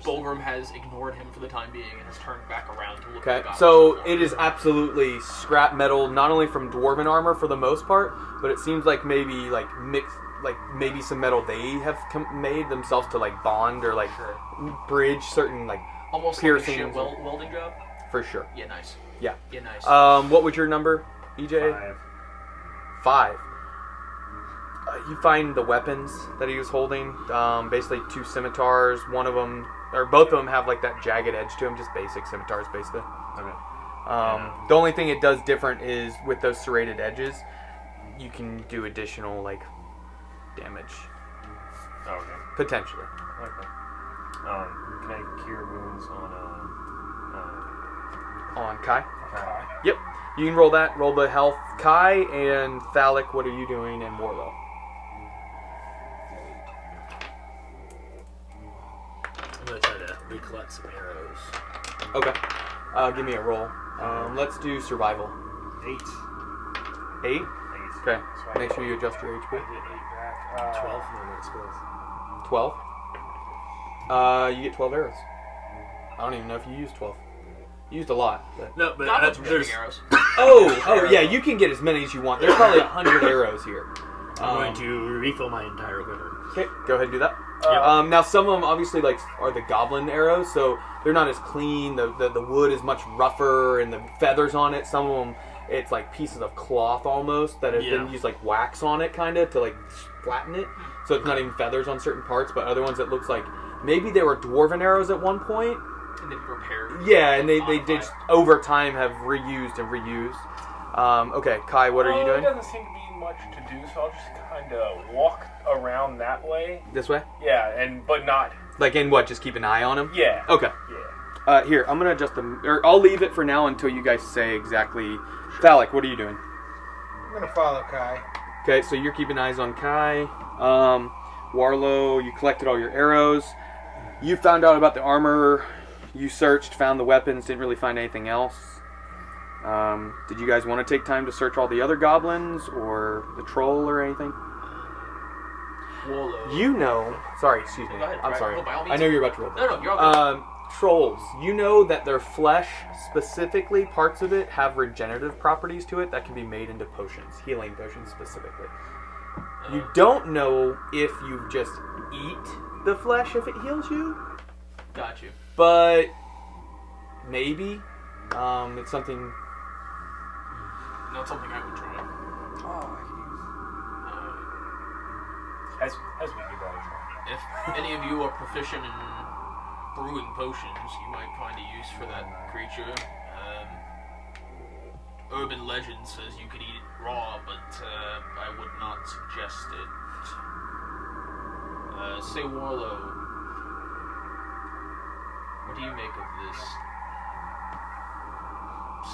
Bulgrim has ignored him for the time being and has turned back around to look Okay, at the goblins. so it is absolutely scrap metal, not only from dwarven armor for the most part, but it seems like maybe like mixed, like maybe some metal they have made themselves to like bond or like bridge certain like almost piercings. like a shit welding job. For sure. Yeah, nice. Yeah. Yeah, nice. What was your number, EJ? 5. 5. You find the weapons that he was holding. Basically 2 scimitars. One of them, or both of them, have like that jagged edge to them. Just basic scimitars, basically. Okay. The only thing it does different is with those serrated edges, you can do additional like damage Okay. potentially. Okay. Can I cure wounds On Kai. Kai? Yep. You can roll that. Roll the health. Kai and Thalic, what are you doing? And Warlow. I'm gonna try to recollect some arrows. Okay. Give me a roll. Let's do survival. 8. 8? 8. Okay. Make sure you adjust your HP. 8 back. 12? No, that's 12. 12? You get 12 arrows. I don't even know if you used 12. You used a lot. But... No, but Goblins are there's. shooting arrows. Oh, yeah, you can get as many as you want. There's probably 100 arrows here. I'm going to refill my entire quiver. Okay, go ahead and do that. Yep. Now some of them obviously like are the goblin arrows, so they're not as clean. The wood is much rougher, and the feathers on it. Some of them, it's like pieces of cloth almost that have been used like wax on it, kind of to like flatten it. So it's not even feathers on certain parts, but other ones it looks like maybe they were dwarven arrows at one point. And they've repaired. Yeah, and they did over time have reused and reused. Okay, Kai, what are you doing? It doesn't seem to be much to do, so I'll just kind of walk around that way. This way? Yeah, but not. Like in what? Just keep an eye on him? Yeah. Okay. Yeah. Here, I'm gonna adjust them, or I'll leave it for now until you guys say exactly. Thalic, what are you doing? I'm gonna follow Kai. Okay, so you're keeping eyes on Kai. Warlow, you collected all your arrows. You found out about the armor. You searched, found the weapons, didn't really find anything else. Did you guys want to take time to search all the other goblins or the troll or anything? Wallow. You know. Sorry, excuse me. Go ahead, I'm right. sorry. No, by all I means. know you're about to roll. No, you're all good. Trolls. You know that their flesh, specifically parts of it, have regenerative properties to it that can be made into potions, healing potions specifically. You don't know if you just eat the flesh if it heals you, Got you. but maybe it's something. Not something I would try. Oh, I As we give that a try. If any of you are proficient in brewing potions, you might find a use for that creature. Urban legend says you could eat it raw, but I would not suggest it. Say, Warlow, what do you make of this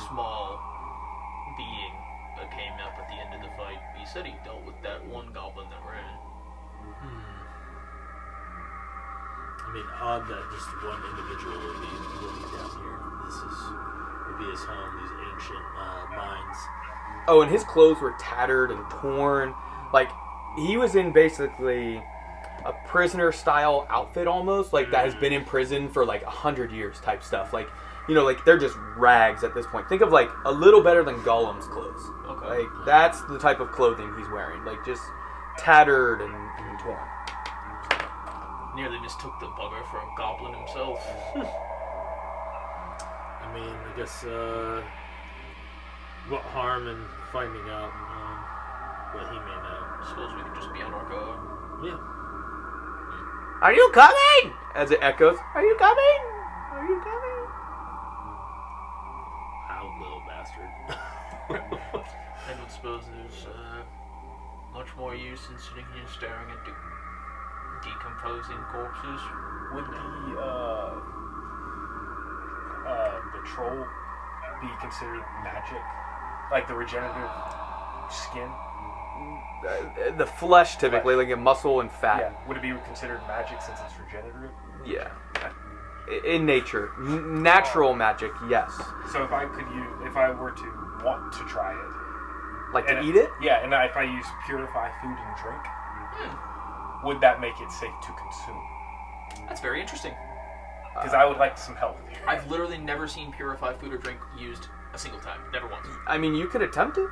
small being that came up at the end of the fight? He said he dealt with that one goblin that ran. I mean, odd that just one individual would be down here. Would be his home, these ancient mines. Oh, and his clothes were tattered and torn. Like, he was in basically a prisoner-style outfit almost, like that has been in prison for like 100 years type stuff. Like, you know, like they're just rags at this point. Think of like a little better than Gollum's clothes. Okay. Like, that's the type of clothing he's wearing. Like, just tattered and torn. Nearly mistook the bugger for a goblin himself. I mean, I guess, what harm in finding out what he may know? Suppose we could just be on our guard. Yeah. Are you coming? As it echoes, are you coming? Are you coming? Loud little bastard. I would suppose there's much more use in sitting here staring at decomposing corpses. Would the troll be considered magic? Like the regenerative skin? The flesh, typically, like a muscle and fat. Yeah. Would it be considered magic since it's regenerative? Yeah. In nature. Natural magic, yes. So if I were to want to try it. Like to And eat it? Yeah, and if I use purify food and drink, would that make it safe to consume? That's very interesting. Because I would like some help. I've literally never seen purified food or drink used a single time. Never once. I mean, you could attempt it.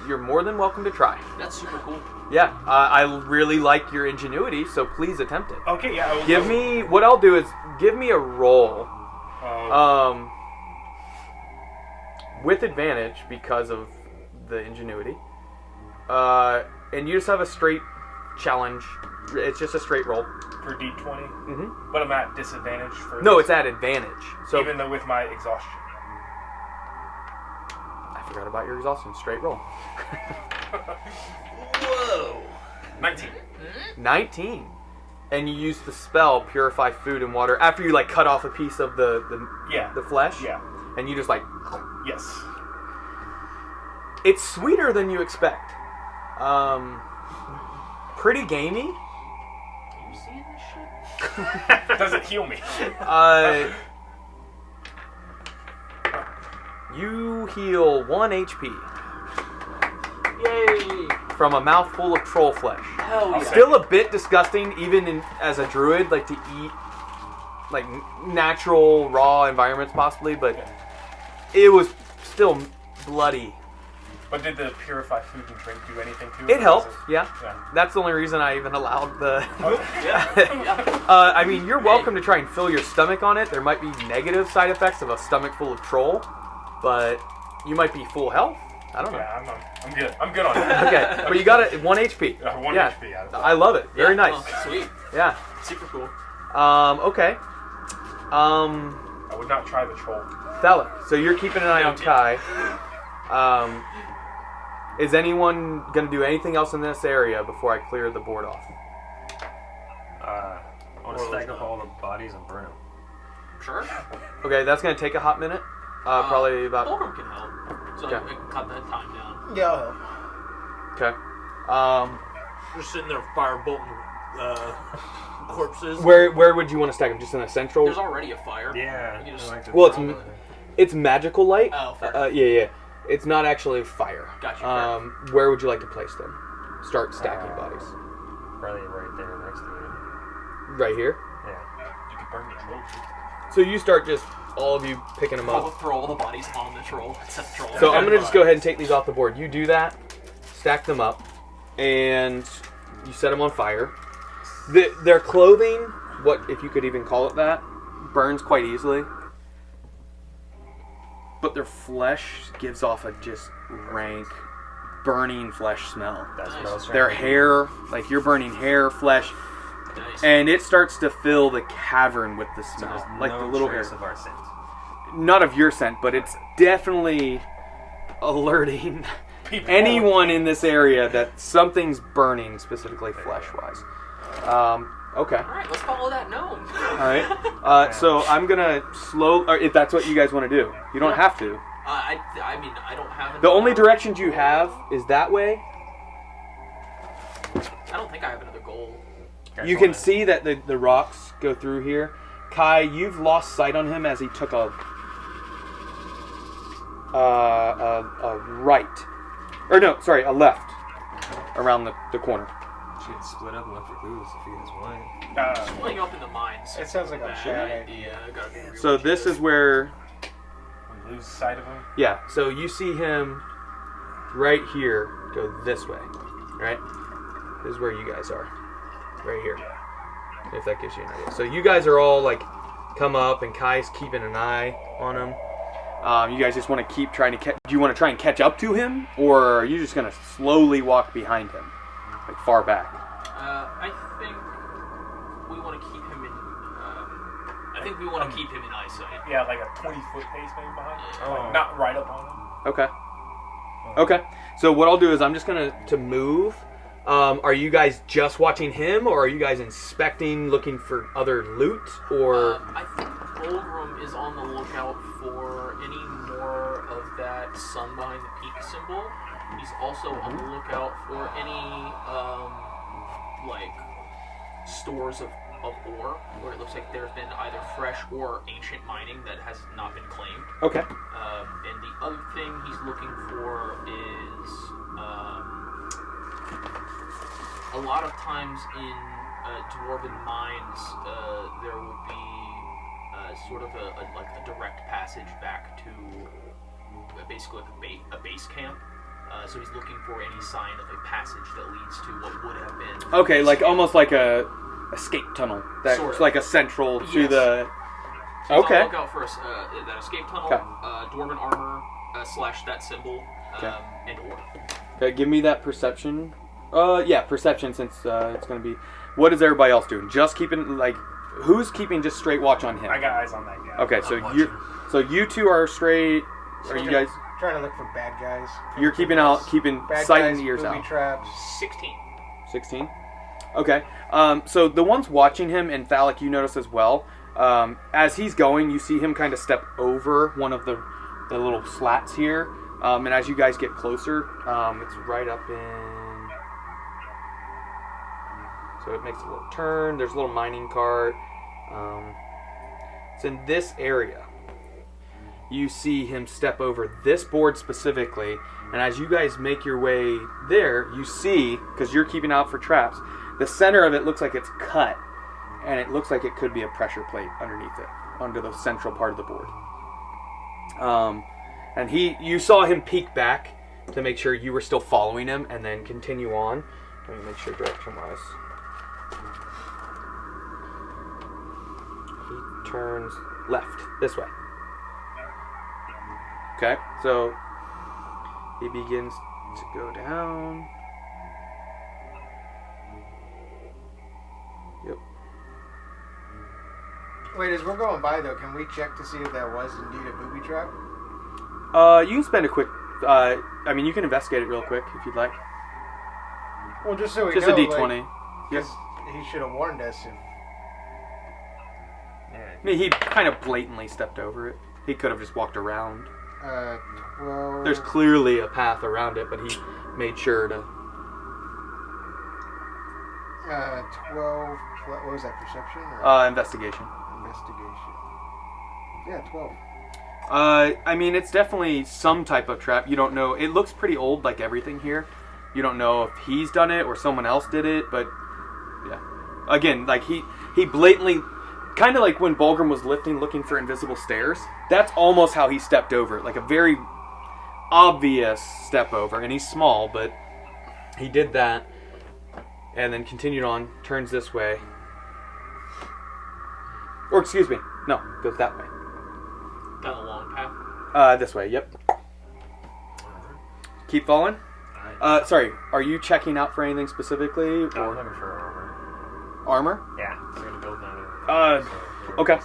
You're more than welcome to try. That's super cool. Yeah, I really like your ingenuity, so please attempt it. Okay, yeah. What I'll do is give me a roll. With advantage because of the ingenuity. And you just have a straight challenge. It's just a straight roll. For D20? Mm-hmm. But I'm at disadvantage for No, this, it's at advantage. So even though with my exhaustion. I forgot about your exhaustion. Straight roll. Whoa. 19. 19. And you use the spell Purify Food and Water after you like cut off a piece of the flesh. Yeah. And you just like Yes. it's sweeter than you expect. Pretty gamey. Are you seeing this shit? Does it heal me? You heal 1 HP Yay! from a mouthful of troll flesh. Hell yeah. Still a bit disgusting, even as a druid, like to eat like natural raw environments possibly, but it was still bloody. But did the purify food and drink do anything to it? It helped, yeah. Yeah. That's the only reason I even allowed the... Yeah. I mean, you're welcome to try and fill your stomach on it. There might be negative side effects of a stomach full of troll, but you might be full health. I don't know. Yeah, I'm good. I'm good on that. Okay, but you got it 1 HP. 1 yeah. HP out of I love it. Very nice. Oh, sweet. Yeah. Super cool. Okay. I would not try the troll. Thela, so you're keeping an eye on Kai. Is anyone going to do anything else in this area before I clear the board off? I want to stack up all the bodies and burn them. Sure. Okay, that's going to take a hot minute. Probably about... Fulcrum can help. So Okay. it can cut that time down. Yeah, I'll help. Okay. Just sitting there firebolting corpses. Where would you want to stack them? Just in a central? There's already a fire. Yeah. You can just I like to Well, throw it's magical light. Oh, fair. Yeah. It's not actually fire. Gotcha. Where would you like to place them? Start stacking bodies. probably right there next to it. Right here. Yeah. You can burn the troll. So you start just all of you picking them I'll up. throw all the bodies on the troll. Except the troll. So I'm gonna just go ahead and take these off the board. You do that, stack them up, and you set them on fire. Their clothing, what if you could even call it that, burns quite easily. But their flesh gives off a just rank, burning flesh smell. That's what I was trying Their to do. hair, like you're burning hair, flesh, Nice. and it starts to fill the cavern with the So smell, there's like no the little hair. trace of our scent. Not of your scent, but it's definitely alerting anyone in this area that something's burning, specifically flesh-wise. Okay. All right, let's follow that gnome. All right. So I'm gonna or if that's what you guys want to do, you don't have to. I mean, I don't have. The only directions you have is that way. I don't think I have another goal. You can see that the rocks go through here. Kai, you've lost sight on him as he took a right, or no, sorry, a left around the corner. Should split up and look for clues if you guys want. Splitting up in the mines. It sounds like a bad idea. Gotta be real So this is where, We lose sight of him. yeah. So you see him right here. Go this way, right? This is where you guys are, right here. If that gives you an idea. So you guys are all like, come up, and Kai's keeping an eye on him. You guys just want to keep trying to catch. Do you want to try and catch up to him, or are you just gonna slowly walk behind him, like far back? I think we want to keep him in. I think we want to keep him in eyesight. Yeah, like a 20-foot pace maybe behind him. Oh. Like, not right up on him. Okay. Okay. So what I'll do is I'm just gonna move. Are you guys just watching him, or are you guys inspecting, looking for other loot, or? I think Fulgrim is on the lookout for any more of that sun behind the peak symbol. He's also on the lookout for any like stores of of ore, where it looks like there's been either fresh or ancient mining that has not been claimed. Okay. And the other thing he's looking for is a lot of times in dwarven mines, there will be sort of a direct passage back to basically like a base camp. So he's looking for any sign of a passage that leads to what would have been. Okay, like camp. Almost like a escape tunnel. That's sort of. like a central to Yes. the. So Okay. I'll look out for that escape tunnel, Okay. dwarven armor / that symbol, Okay. and ore. Okay, give me that perception. Yeah, perception since it's gonna be. What is everybody else doing? Just keeping who's keeping just straight watch on him? I got eyes on that guy. Okay, so you two are straight. Are you guys? Trying to look for bad guys. You're keeping Bad sight guys, and ears booby out. traps. 16. 16. Okay. So the ones watching him, and Phallic, you notice as well. As he's going, you see him kind of step over one of the little slats here, and as you guys get closer, it's right up in. So it makes a little turn. There's a little mining cart. It's in this area. You see him step over this board specifically, and as you guys make your way there, you see, because you're keeping out for traps, the center of it looks like it's cut, and it looks like it could be a pressure plate underneath it, under the central part of the board. And you saw him peek back to make sure you were still following him, and then continue on. Let me make sure direction-wise. He turns left, this way. Okay, so he begins to go down. Yep. Wait, as we're going by though, can we check to see if that was indeed a booby trap? You can spend a quick. I mean, you can investigate it real quick if you'd like. Well, just so we Just know. a D20. Yes. He should have warned us. I mean, he kind of blatantly stepped over it. He could have just walked around. 12. There's clearly a path around it, but he made sure to. 12. What was that? Perception or Investigation. investigation? Yeah, 12. I mean, it's definitely some type of trap. You don't know. It looks pretty old, like everything here. You don't know if he's done it or someone else did it, but yeah. Again, like he blatantly, kind of like when Bulgrim was looking for invisible stairs. That's almost how he stepped over it, like a very obvious step over. And he's small, but he did that, and then continued on. Turns this way, or excuse me, no, goes that way. Down a long path. This way, yep. Keep following. Sorry, are you checking out for anything specifically? I'm Or looking for armor. armor? Yeah, I'm gonna build my. Okay.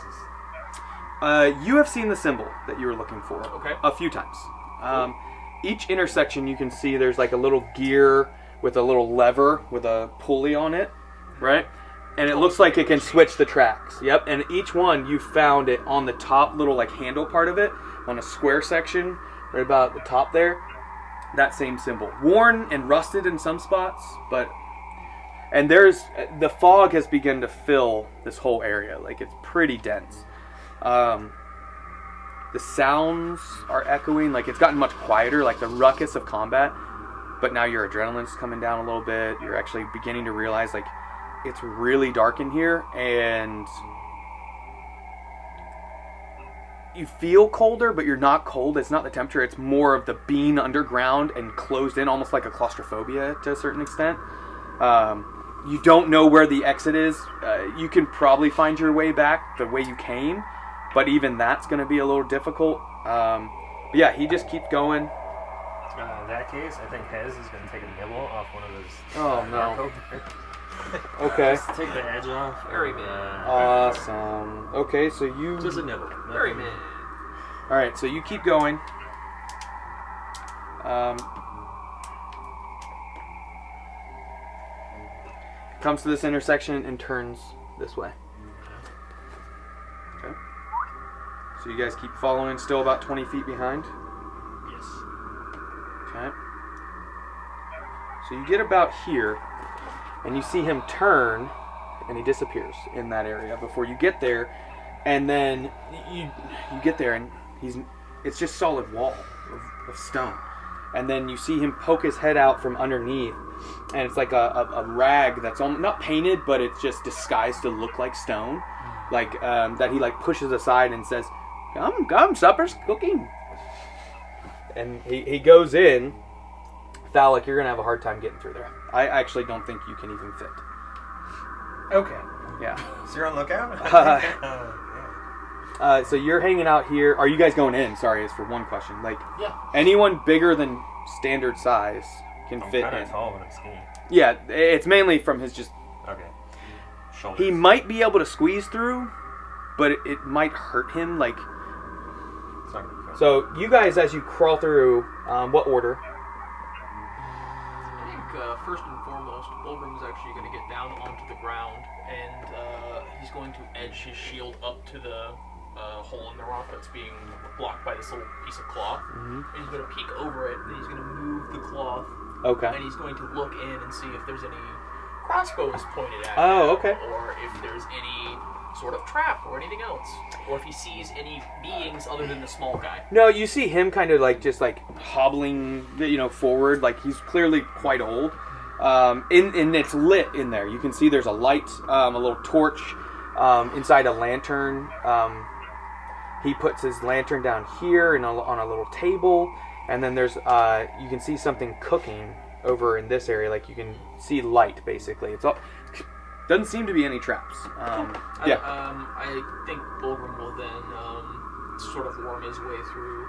You have seen the symbol that you were looking for a few times. Each intersection you can see there's like a little gear with a little lever with a pulley on it, right? And it looks like it can switch the tracks. Yep, and each one you found it on the top little like handle part of it, on a square section, right about the top there. That same symbol. Worn and rusted in some spots, but... And the fog has begun to fill this whole area. Like, it's pretty dense. The sounds are echoing. Like, it's gotten much quieter, like the ruckus of combat. But now your adrenaline's coming down a little bit. You're actually beginning to realize, like, it's really dark in here. And you feel colder, but you're not cold. It's not the temperature. It's more of the being underground and closed in, almost like a claustrophobia to a certain extent. You don't know where the exit is. You can probably find your way back the way you came, but even that's going to be a little difficult. But yeah, he just keeps going. In that case, I think Hez is going to take a nibble off one of those. Oh, no. Okay. Okay. Just take the edge off. Very man. Awesome. Okay, so you... Just a nibble. Very man. Alright, so you keep going. Comes to this intersection and turns this way. Okay. So you guys keep following, still about 20 feet behind. Yes. Okay. So you get about here, and you see him turn and he disappears in that area before you get there. And then you get there, and it's just solid wall of stone. And then you see him poke his head out from underneath, and it's like a rag that's not painted, but it's just disguised to look like stone, like that he like pushes aside and says, "Come, supper's cooking." And he goes in. Thalik, you're gonna have a hard time getting through there. I actually don't think you can even fit. Okay. Yeah. So you're on lookout? So you're hanging out here. Are you guys going in? Sorry, it's for one question. Like, Yeah. anyone bigger than standard size can I'm fit kind in. of tall, but I'm skinny. Yeah, it's mainly from his just. Okay. Shoulders. He might be able to squeeze through, but it might hurt him. Like, It's not gonna be fun. so you guys, as you crawl through, what order? I think first and foremost, Bulgrim's actually going to get down onto the ground, and he's going to edge his shield up to the hole in the rock that's being blocked by this little piece of cloth. And he's going to peek over it, and he's going to move the cloth, Okay. and he's going to look in and see if there's any crossbows pointed at Oh, him, okay. or if there's any sort of trap or anything else, or if he sees any beings other than the small guy. No, you see him kind of like just like hobbling, forward. Like he's clearly quite old. And it's lit in there. You can see there's a light, a little torch inside a lantern. He puts his lantern down here on a little table, and then there's you can see something cooking over in this area. Like you can see light basically. It's all. Doesn't seem to be any traps. Yeah. I think Bulgrim will then sort of worm his way through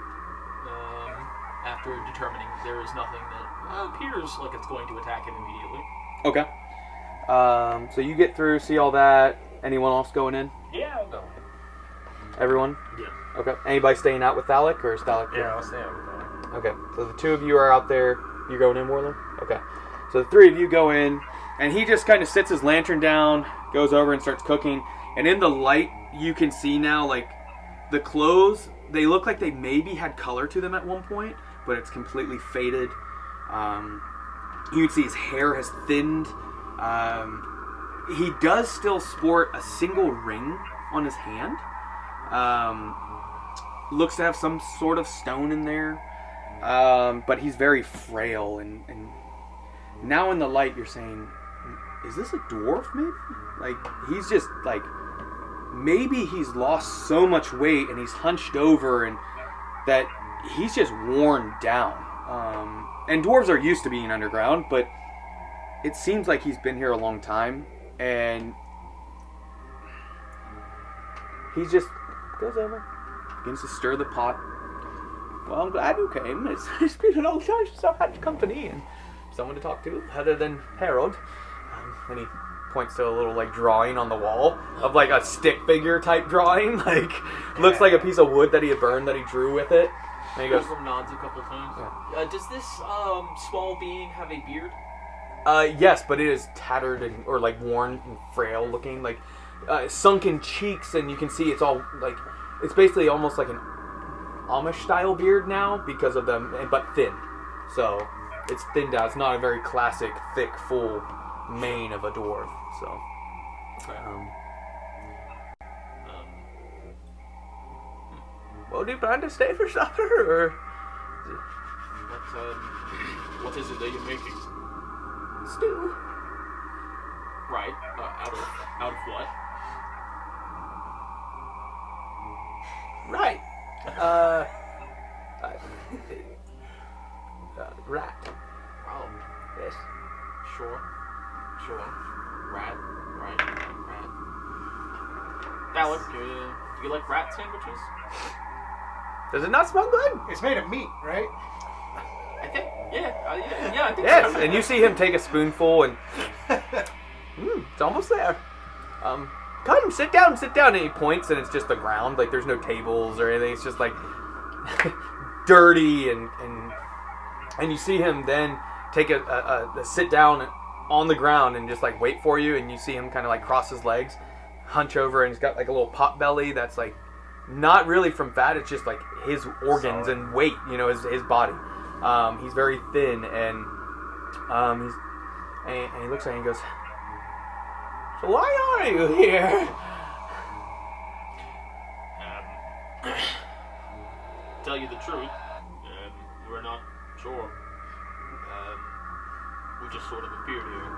after determining there is nothing that appears like it's going to attack him immediately. Okay. So you get through, see all that. Anyone else going in? Yeah, I'll go. Everyone? Yeah. Okay. Anybody staying out with Thalik, or is Thalik? Yeah, I'll stay out with that. Okay. So the two of you are out there. You're going in, Warland? Okay. So the three of you go in, and he just kind of sits his lantern down, goes over and starts cooking. And in the light, you can see now, like, the clothes, they look like they maybe had color to them at one point, but it's completely faded. You can see his hair has thinned. He does still sport a single ring on his hand. Looks to have some sort of stone in there. But he's very frail. And now in the light, you're saying, is this a dwarf maybe? Like, he's just like, maybe he's lost so much weight and he's hunched over and that he's just worn down. And dwarves are used to being underground, but it seems like he's been here a long time, and he just goes over, begins to stir the pot. Well, I'm glad you came. It's been a long time since I've had company and someone to talk to other than Harold. And he points to a little like drawing on the wall of like a stick figure type drawing, like looks like a piece of wood that he had burned that he drew with it. And he goes, Bulgrim nods a couple times. Yeah. Does this small being have a beard? Yes, but it is tattered or like worn and frail looking, like sunken cheeks, and you can see it's all like, it's basically almost like an Amish style beard now because of them, but thin. So it's thinned out. It's not a very classic, thick, full mane of a dwarf. So. Okay. Well, do you plan to stay for supper, or? What is it that you're making? Stew. Right. Out of what? Right. Rat. Oh, Yes. sure. Rat. Right. Rat. Thalik, do you like rat sandwiches? Does it not smell good? It's made of meat, right? I think. Yeah. I think Yes. so. And you see him take a spoonful and. It's almost there. Come, sit down. And he points, and it's just the ground. Like there's no tables or anything. It's just like dirty, and you see him then take a sit down on the ground and just like wait for you. And you see him kind of like cross his legs, hunch over, and he's got like a little pot belly that's like not really from fat. It's just like his organs and weight. His body. He's very thin, and he looks at you and he goes, Why are you here? Tell you the truth, we're not sure. We just sort of appeared here.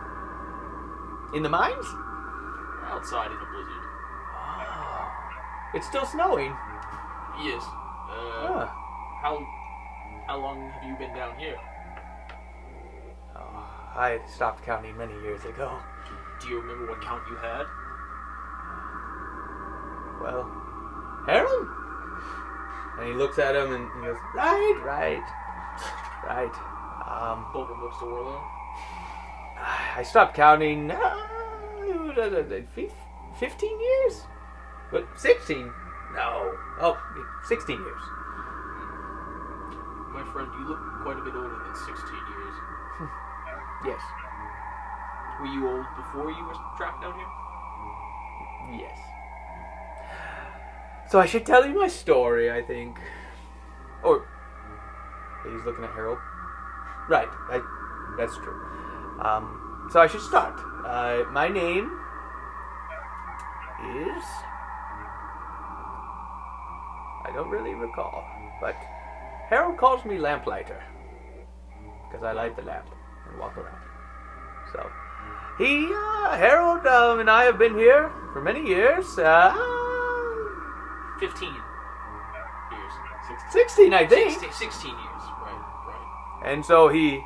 In the mines? Outside in a blizzard. It's still snowing. Yes. How long have you been down here? Oh, I stopped counting many years ago. Do you remember what count you had? Well, Harold? And he looks at him and he goes, right. Bolton looks to Warlow. I stopped counting 15 years? But 16? No. Oh, 16 years. My friend, you look quite a bit older than 16 years. Yes. Were you old before you were trapped down here? Yes. So I should tell you my story, I think. Or, he's looking at Harold. Right, that's true. So I should start. My name is... I don't really recall, but Harold calls me Lamplighter. Because I light the lamp and walk around. So, Harold and I have been here for many years. 15 years. 16, I think. 16 years, right. And so he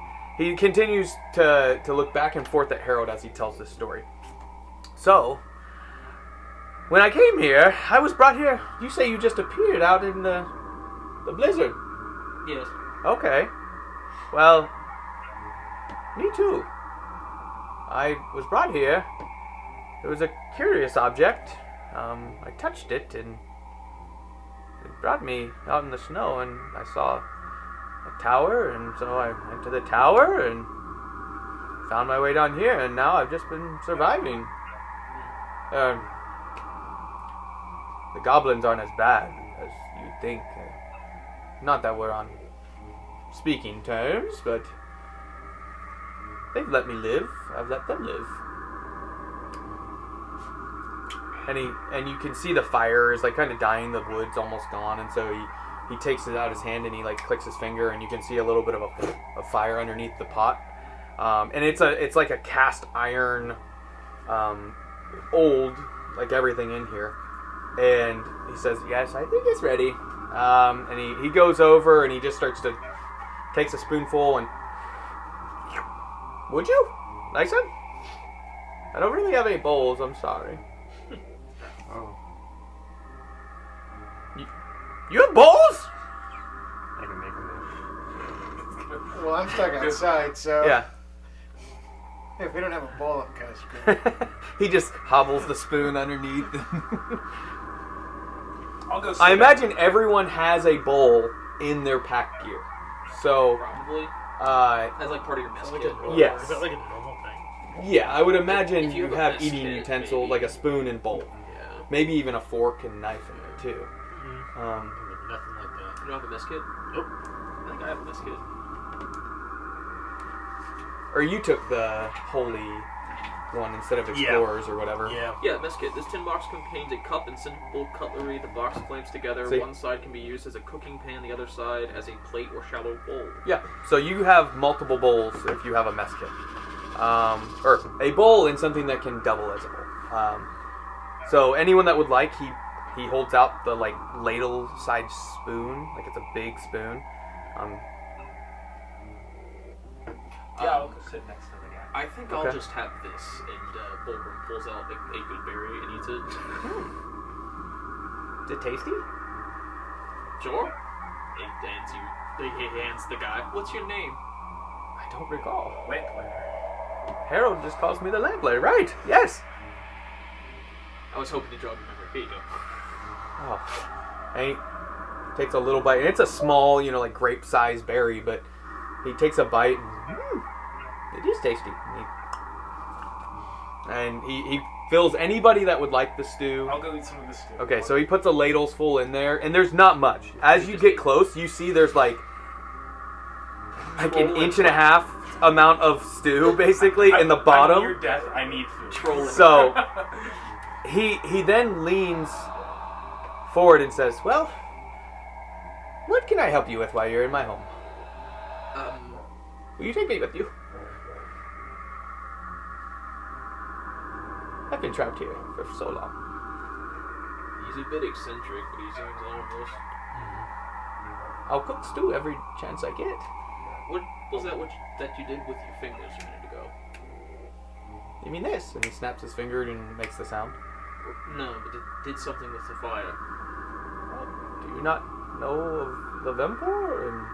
continues to look back and forth at Harold as he tells this story. So, when I came here, I was brought here. You say you just appeared out in the blizzard. Yes. Okay. Well, me too. I was brought here. It was a curious object. I touched it and it brought me out in the snow, and I saw a tower, and so I went to the tower and found my way down here, and now I've just been surviving. The goblins aren't as bad as you'd think. Not that we're on speaking terms, but they've let me live. I've let them live. And you can see the fire is like kind of dying. The wood's almost gone, and so he takes it out of his hand and he like clicks his finger, and you can see a little bit of a fire underneath the pot. And it's like a cast iron, old, like everything in here. And he says, "Yes, I think it's ready." And he goes over and he just starts to takes a spoonful and would you like some? I don't really have any bowls. I'm sorry. Oh. You have bowls? I can make them. Well, I'm stuck outside, so Yeah. if we don't have a bowl, I'm kind of screwed. He just hobbles the spoon underneath. I'll go. I imagine everyone has a bowl in their pack gear. So, Probably. as As like part of your mess Like kit. a- yes. Is that like a normal thing? Yeah, I would imagine If you you have a have mess eating kit, utensil, maybe. like a spoon and bowl. Yeah. Maybe even a fork and knife in there, too. Nothing like that. You don't have a mess kit? Nope. I think I have a mess kit. Or you took the holy one instead of explorers or whatever. Yeah. Yeah, mess kit. This tin box contains a cup and simple cutlery. The box clamps together. See? One side can be used as a cooking pan, the other side as a plate or shallow bowl. Yeah, so you have multiple bowls if you have a mess kit. Or a bowl and something that can double as a bowl. So anyone that would like, he holds out the like ladle-sized spoon, like it's a big spoon. Yeah, I'll go sit next to the guy. I think Okay. I'll just have this. And Bulgrim pulls out a good berry and eats it. Is it tasty? Sure. He hands the guy. What's your name? I don't recall. Lamplighter. Harold just calls me the lamplighter. Right, yes. I was hoping to jog your memory. Here you go. Oh. And he takes a little bite, and it's a small, like grape-sized berry, but he takes a bite, and it is tasty. And he fills anybody that would like the stew. I'll go eat some of this too. Okay, so he puts a ladle's full in there, and there's not much. As you get close, you see there's like like an inch and a half amount of stew, basically, in the bottom. I'm near death. I need food. Trolling. So he then leans forward and says, "Well, what can I help you with while you're in my home? Will you take me with you? I've been trapped here for so long." He's a bit eccentric, but he seems harmless. I'll cook stew every chance I get. What was that that you did with your fingers a minute ago? You mean this? And he snaps his finger and makes the sound. No, but it did something with the fire. Do you not know of the Vempor and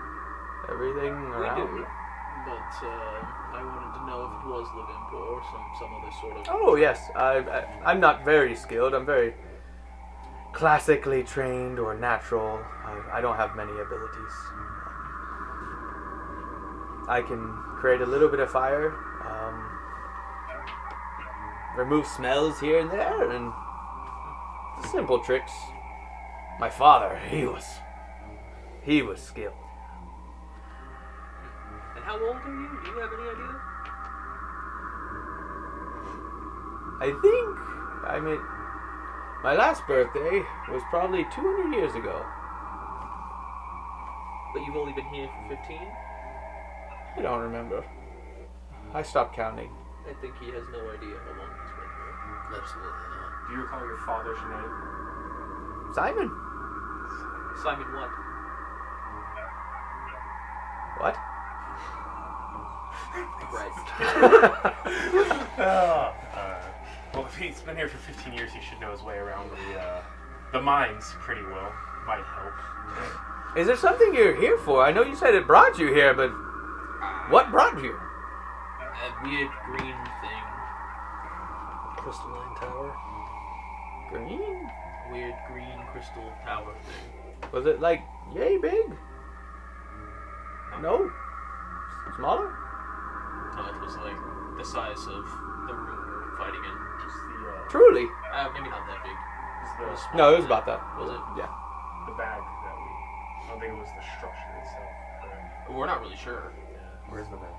everything around? We do, but I wanted to know if it was the Vempor or some other sort of... Oh, yes. I'm not very skilled. I'm very classically trained or natural. I don't have many abilities. I can create a little bit of fire, remove smells here and there, and simple tricks. My father, he was skilled. And how old are you? Do you have any idea? My last birthday was probably 200 years ago. But you've only been here for 15? I don't remember. I stopped counting. I think he has no idea how long he's been here. Absolutely not. Do you recall your father's name? Simon. Simon what? What? Right. Well, if he's been here for 15 years, he should know his way around the mines pretty well. Might help. Is there something you're here for? I know you said it brought you here, but what brought you? A weird green thing. Crystalline tower. Green? Weird green crystal tower thing. Was it like yay big? No? Smaller? No, it was like the size of the room we were fighting in. Just Truly? Maybe not that big. the No, it was about that. Was it? Yeah. the bag that I don't think it was the structure itself. Correct? We're not really sure. Where's the bag?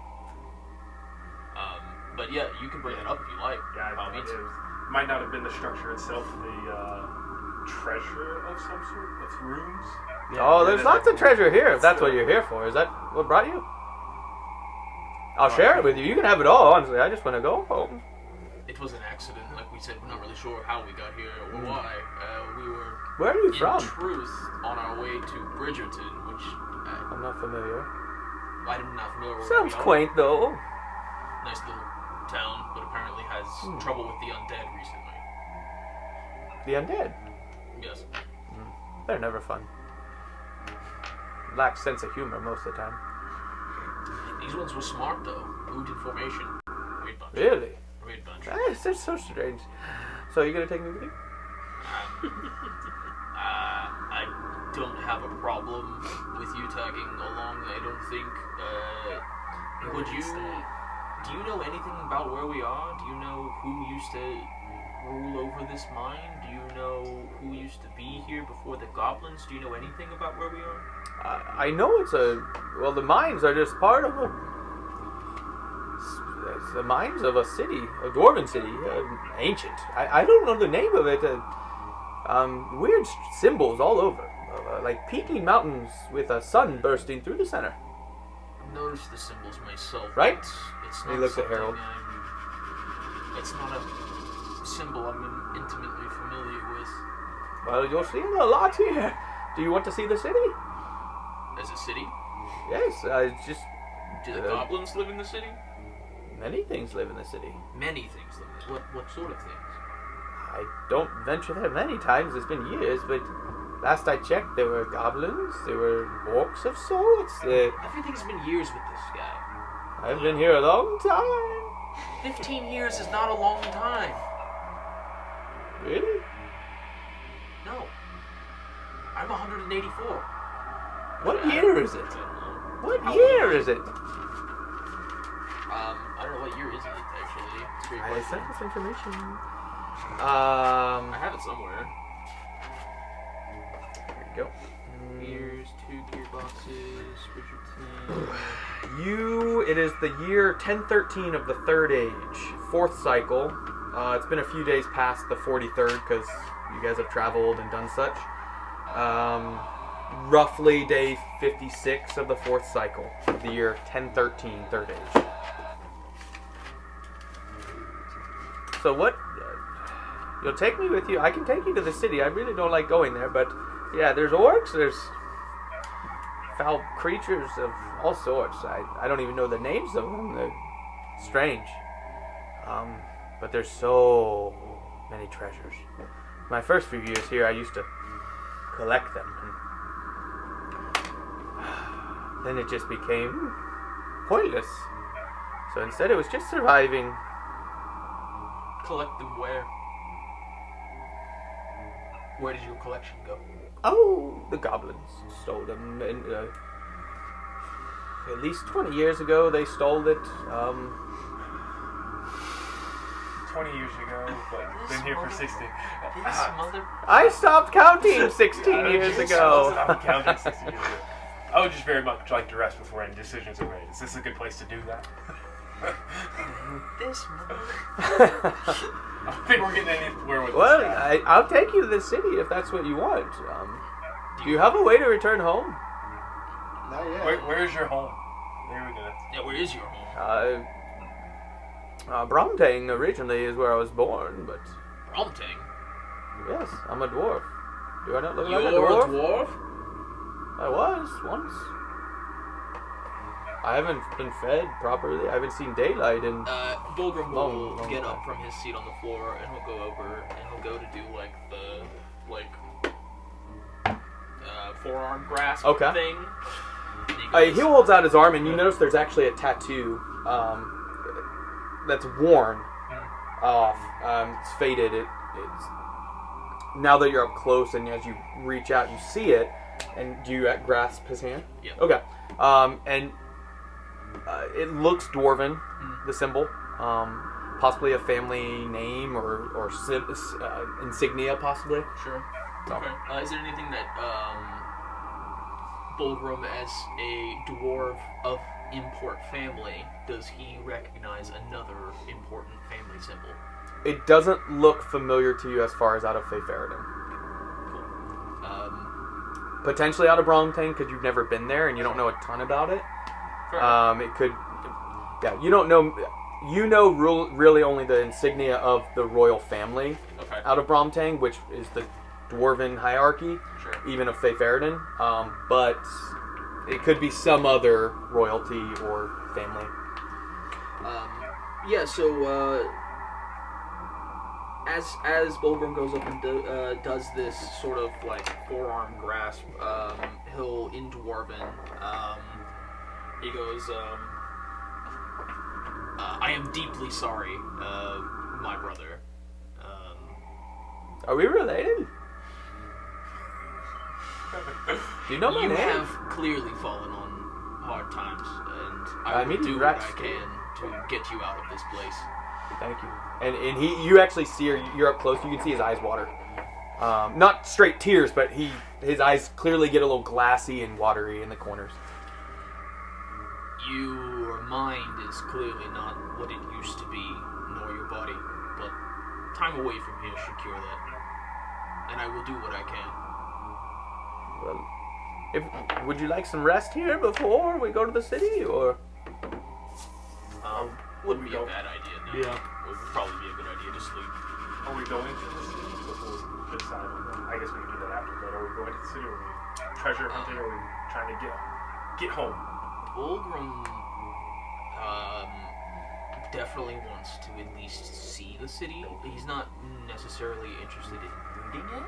But yeah, you can bring it up if you like. Yeah, By all means. it might not have been the structure itself, the treasure of some sort, with rooms. Oh, there's lots of treasure here, if that's what you're here for. Is that what brought you? I'll share it with you. You can have it all, honestly. I just want to go home. It was an accident, like we said. We're not really sure how we got here or why. We were, Where are you in from? truth, on our way to Bridgerton, which I'm not familiar. I'm not familiar with. Sounds where we are. quaint, though. Nice little town, but apparently has trouble with the undead recently. The undead. Yes. They're never fun. Lack sense of humor most of the time. These ones were smart though. Moved in formation. Weird bunch. Really? Weird bunch. It's so strange. So you gonna take me with you? I don't have a problem with you tagging along. I don't think. Would you? Do you know anything about where we are? Do you know who used to rule over this mine? Do you know who used to be here before the goblins? Do you know anything about where we are? I know it's well, the mines are just part of it's the mines of a city, a dwarven city, ancient. I don't know the name of it. Weird symbols all over, like peaking mountains with a sun bursting through the center. I've noticed the symbols myself. Right? It's He not looks at something Harold. It's not a symbol I'm intimately familiar with. Well, you'll see it a lot here. Do you want to see the city? As a city? Yes, just Do the goblins live in the city? many things live in the city. Many things live in. What sort of things? I don't venture there many times. It's been years, but last I checked, there were goblins, there were orcs of sorts. Everything's been years with this guy. I've been here a long time. 15 years is not a long time. Really? No. I'm 184. What year is it? What year is it? I don't know what year is it, actually. It's a great I question. sent this information. I have it somewhere. Here we go. Gears, 2 gearboxes, Bridgerton. It is the year 1013 of the Third Age, 4th cycle. It's been a few days past the 43rd because you guys have traveled and done such. Roughly day 56 of the 4th cycle of the year 1013, Third Age. So what? You'll take me with you? I can take you to the city. I really don't like going there, but yeah, there's orcs, there's foul creatures of all sorts. I don't even know the names of them. They're strange. But there's so many treasures. My first few years here, I used to collect them. And then it just became pointless. So instead, it was just surviving. Collect them where? Where did your collection go? Oh, the goblins stole them. And, at least 20 years ago, they stole it. 20 years ago, but been here for 60. I stopped counting 16 years ago. Stopped counting 60 years ago. I would just very much like to rest before any decisions are made. Is this a good place to do that? This I don't think we're getting anywhere with Well, this guy. I'll take you to the city if that's what you want. Do you have a way to return home? Not yet. Where's your home? There we go. Yeah, where is your home? Bromtang originally is where I was born, but Bromtang? yes, I'm a dwarf. Do I not look You're like a dwarf? a dwarf? I was once. I haven't been fed properly. I haven't seen daylight in. Bulgrim will long get time. up from his seat on the floor and he'll go over and he'll go to do forearm grasp Okay. thing. And He holds out his arm, and you notice there's actually a tattoo that's worn off. It's faded. It's now that you're up close, and as you reach out, you see it. And do you grasp his hand? Yeah. Okay. And it looks dwarven, the symbol. Possibly a family name or insignia, possibly. Sure. So. Okay. Is there anything that Bulgrim, as a dwarf of import family, does he recognize another important family symbol? It doesn't look familiar to you as far as out of Fae-Faradin. Cool. Potentially out of Bromtang because you've never been there and you don't know a ton about it. It could, yeah. You don't know. You know really only the insignia of the royal family out of Bromtang, which is the dwarven hierarchy, even of Fae-Faradin. But it could be some other royalty or family. Yeah. So as Bulgrim goes up and does this sort of forearm grasp, he'll in Dwarven. He goes, I am deeply sorry, my brother. Are we related? Do you know my You name? have clearly fallen on hard times, and I will do what Rex I can to get you out of this place. Thank you. And you actually see her. You're up close. You can see his eyes water. Not straight tears, but his eyes clearly get a little glassy and watery in the corners. Your mind is clearly not what it used to be, nor your body, but time away from here should cure that. And I will do what I can. Well, would you like some rest here before we go to the city, or? Wouldn't be a bad idea, no. Yeah. Would probably be a good idea to sleep. Are we going to the city before we decide on that? I guess we can do that after, but are we going to the city, or are we treasure hunting, or are we trying to get home? Bulgrim definitely wants to at least see the city. He's not necessarily interested in looting it,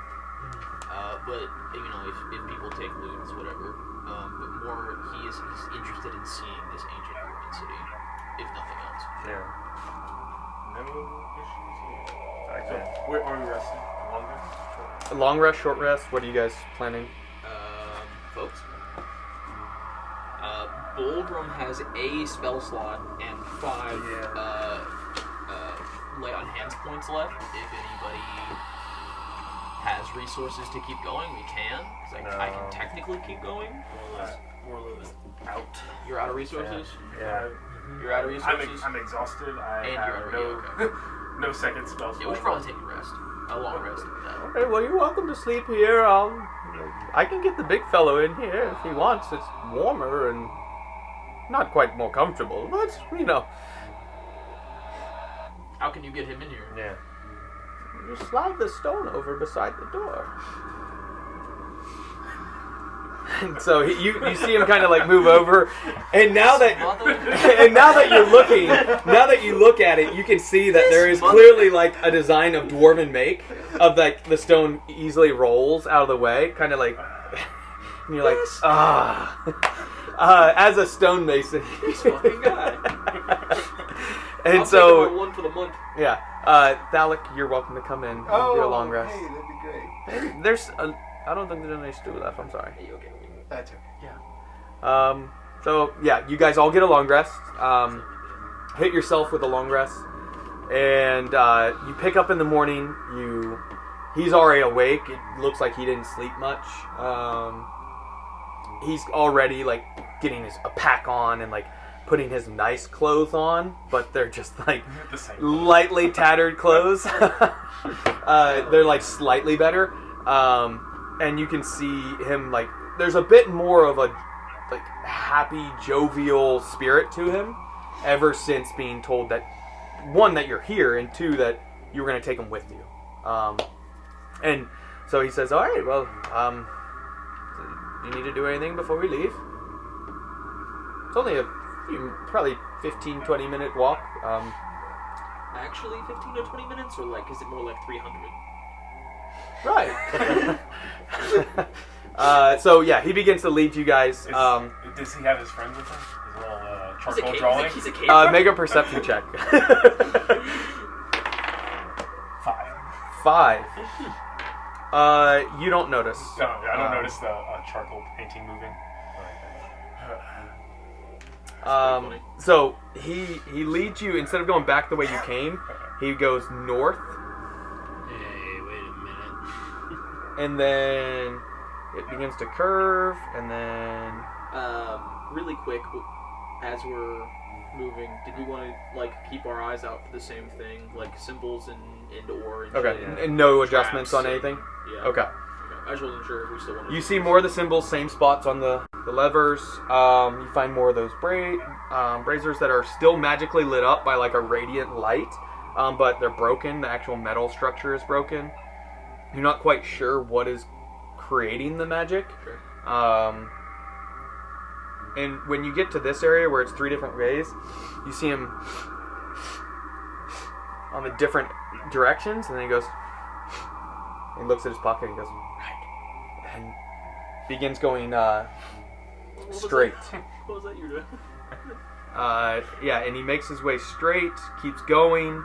but if people take loot, it's whatever. But more, he's interested in seeing this ancient ruined city, if nothing else. Yeah. No issues here. So, where are we resting? Long rest? A long rest, short rest. What are you guys planning? Folks? Bulgrim has a spell slot and 5 lay on hands points left. If anybody has resources to keep going, we can. Because I can technically keep going. We're a little bit out. You're out of resources? Yeah. You're out of resources? I'm exhausted. I And have you're no second spell. Yeah, we should probably take a rest. A long rest. Okay, well, you're welcome to sleep here. I can get the big fellow in here if he wants. It's warmer and not quite more comfortable, but, you know. How can you get him in here? Yeah. You slide the stone over beside the door. And so you see him kind of like move over, and now that you look at it, you can see that there is clearly like a design of dwarven make, of like the stone easily rolls out of the way, kind of like, and you're like, as a stonemason. This fucking guy. And I'll so take one for the month. yeah, Thalic, you're welcome to come in and do a long rest. Hey, that'd be great. There's I don't think there's any stew left. I'm sorry. Are you okay? That's okay. So yeah, you guys all get a long rest. Hit yourself with a long rest, and you pick up in the morning. He's already awake. It looks like he didn't sleep much. He's already like getting a pack on and like putting his nice clothes on, but they're just like lightly tattered clothes. They're like slightly better, and you can see him like. There's a bit more of a like happy, jovial spirit to him ever since being told that, one, that you're here, and two, that you were going to take him with you. And so he says, all right, well, do you need to do anything before we leave? It's only a few, probably 15, 20 minute walk. Actually, 15 to 20 minutes, or like, is it more like 300? Right. So yeah, he begins to lead you guys. Does he have his friends with him? His little charcoal drawing? He's a cave Make a perception check. 5. 5. You don't notice. No, I don't notice the charcoal painting moving. So he leads you, instead of going back the way you came, he goes north. Hey, wait a minute. And then it begins to curve, and then Really quick, as we're moving, did we want to like keep our eyes out for the same thing, like symbols and ore and okay, shit? and no adjustments on Traps anything. Yeah. Okay. I just wasn't sure if we still wanted. You see more of the symbols, same spots on the levers. You find more of those braziers that are still magically lit up by like a radiant light, but they're broken. The actual metal structure is broken. You're not quite sure what is creating the magic. Sure. And when you get to this area where it's 3 different ways, you see him on the different directions, and then he goes, he looks at his pocket and he goes, right, and begins going straight. What was that you were doing? Yeah, and he makes his way straight, keeps going,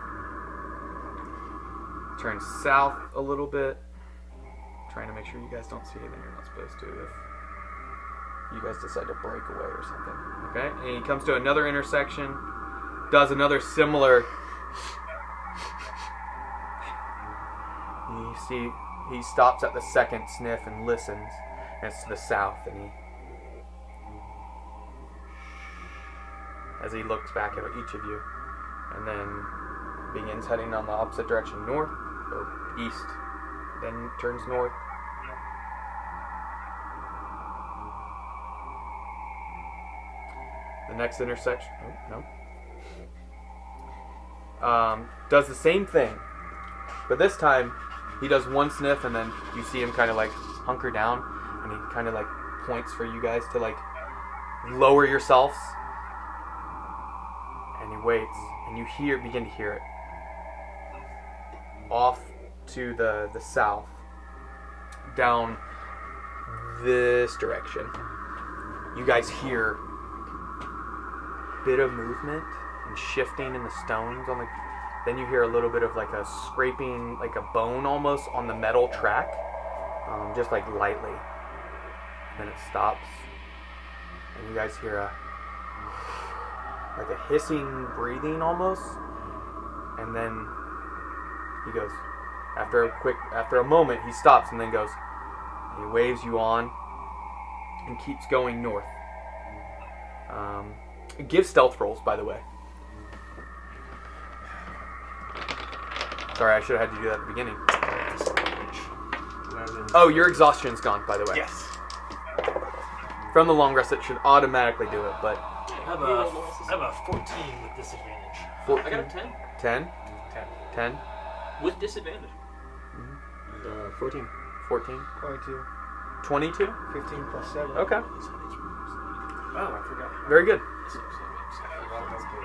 turns south a little bit, trying to make sure you guys don't see anything you're not supposed to if you guys decide to break away or something. Okay, and he comes to another intersection, does another similar. You see, he stops at the second sniff and listens, and it's to the south, and as he looks back at each of you, and then begins heading on the opposite direction, north or east, then turns north. The next intersection, does the same thing, but this time he does one sniff, and then you see him kind of like hunker down, and he kind of like points for you guys to like lower yourselves, and he waits, and you begin to hear it off to the south, down this direction. You guys hear bit of movement and shifting in the stones on the. Then you hear a little bit of like a scraping, like a bone almost on the metal track, just like lightly. Then it stops, and you guys hear like a hissing breathing almost, and then he goes, After a moment, he stops and then goes. He waves you on and keeps going north. Give stealth rolls, by the way. Sorry, I should have had to do that at the beginning. Oh, your exhaustion's gone, by the way. Yes. From the long rest, it should automatically do it, but... I have a 14 with disadvantage. 14? I got a 10. 10? 10? With disadvantage. 14. 14? 22. 22? 15 plus 7. Okay. Oh, I forgot. Very good.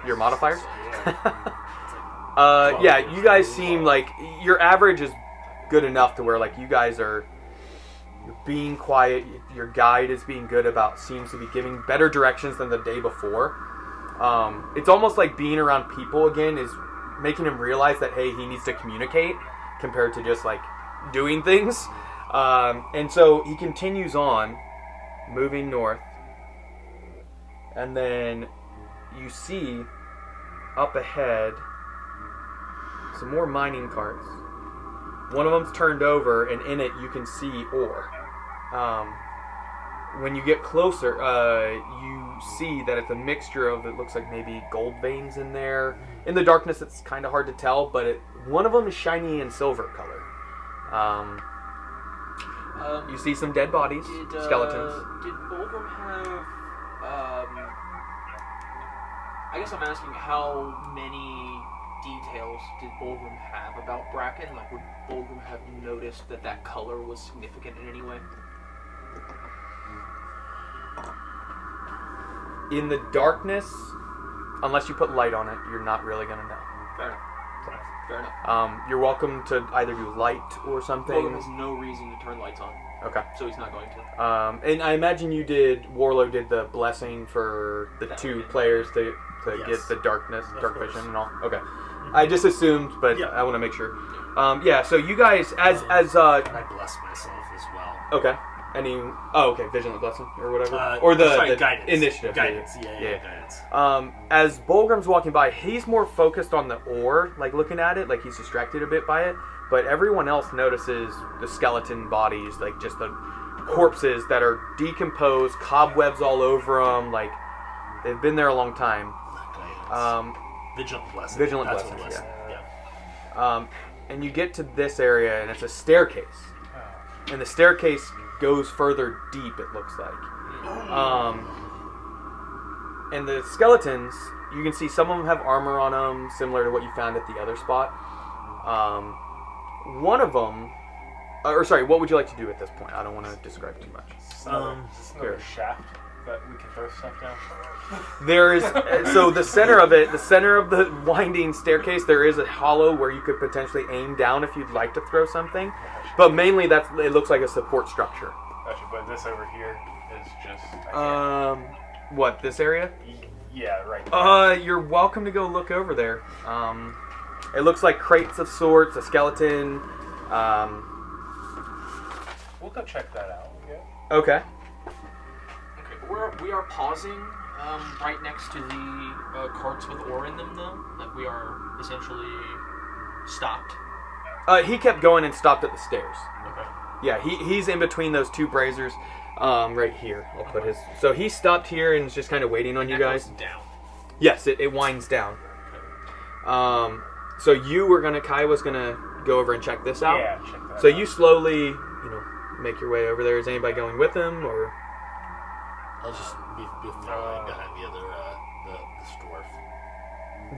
Your modifiers? Yeah. Yeah, you guys seem like your average is good enough to where like you guys are you're being quiet. Your guide is being good seems to be giving better directions than the day before. It's almost like being around people again is making him realize that hey, he needs to communicate compared to just like doing things. And so he continues on, moving north, and then you see up ahead some more mining carts. One of them's turned over, and in it you can see ore. When you get closer, you see that it's a mixture of, it looks like maybe gold veins in there. In the darkness it's kind of hard to tell, but one of them is shiny and silver color. You see some dead bodies, skeletons. Did Bulgrim have... I guess I'm asking how many details did Bulgrim have about Bracken? Like, would Bulgrim have noticed that color was significant in any way? In the darkness, unless you put light on it, you're not really going to know. Fair enough. Fair enough. You're welcome to either do light or something. Bulgrim has no reason to turn lights on. Okay. So he's not going to. And I imagine Warlow did the blessing for the two players to get the dark vision and all. Okay. I just assumed, but I want to make sure. So you guys, as and I bless myself as well. Okay. Vigilant blessing or whatever, the guidance. Initiative. Guidance. Yeah, guidance. As Bulgrim's walking by, he's more focused on the ore, like looking at it, like he's distracted a bit by it. But everyone else notices the skeleton bodies, like just the corpses that are decomposed, cobwebs all over them, like they've been there a long time. Vigilant blessing. Vigilant That's blessing. what Yeah. And you get to this area, and it's a staircase, and the staircase goes further deep. It looks like. And the skeletons, you can see some of them have armor on them, similar to what you found at the other spot. One of them, what would you like to do at this point? I don't want to describe too much. Is this another shaft that we can throw stuff down? There is, so the center of the winding staircase, there is a hollow where you could potentially aim down if you'd like to throw something. But mainly it looks like a support structure. Gotcha, but this over here is just... What, this area? Yeah, right. You're welcome to go look over there. It looks like crates of sorts, a skeleton. We'll go check that out. Yeah. Okay. We are pausing right next to the carts with ore in them, though. Like, we are essentially stopped. He kept going and stopped at the stairs. Okay. Yeah, he's in between those two braziers, right here. I'll put his. So he stopped here and is just kind of waiting on you guys. Goes down. Yes, it winds down. So Kai was gonna go over and check this out. Yeah, check that So out. you slowly, make your way over there. Is anybody going with him, or? I'll just be following behind the other, this dwarf.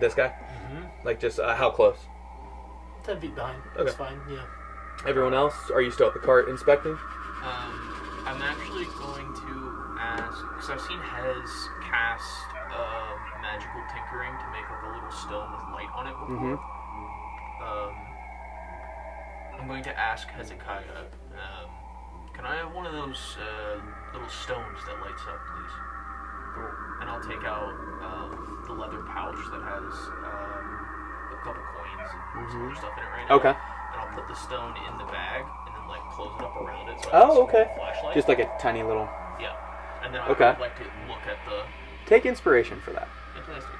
This guy? Mm-hmm. Like just how close? 10 feet behind. Okay. That's fine, yeah. Everyone else? Are you still at the cart inspecting? I'm actually going to ask, because I've seen Hez cast magical tinkering to make like a little stone with light on it before. I'm going to ask Hezekiah, can I have one of those little stones that lights up, please? And I'll take out the leather pouch that has a couple coins and some other stuff in it right now. Okay. And I'll put the stone in the bag and then like close it up around it so I Oh, can okay. flashlight. Just like a tiny little. Yeah. And then I Okay. would like to look at the... Take inspiration for that. Fantastic.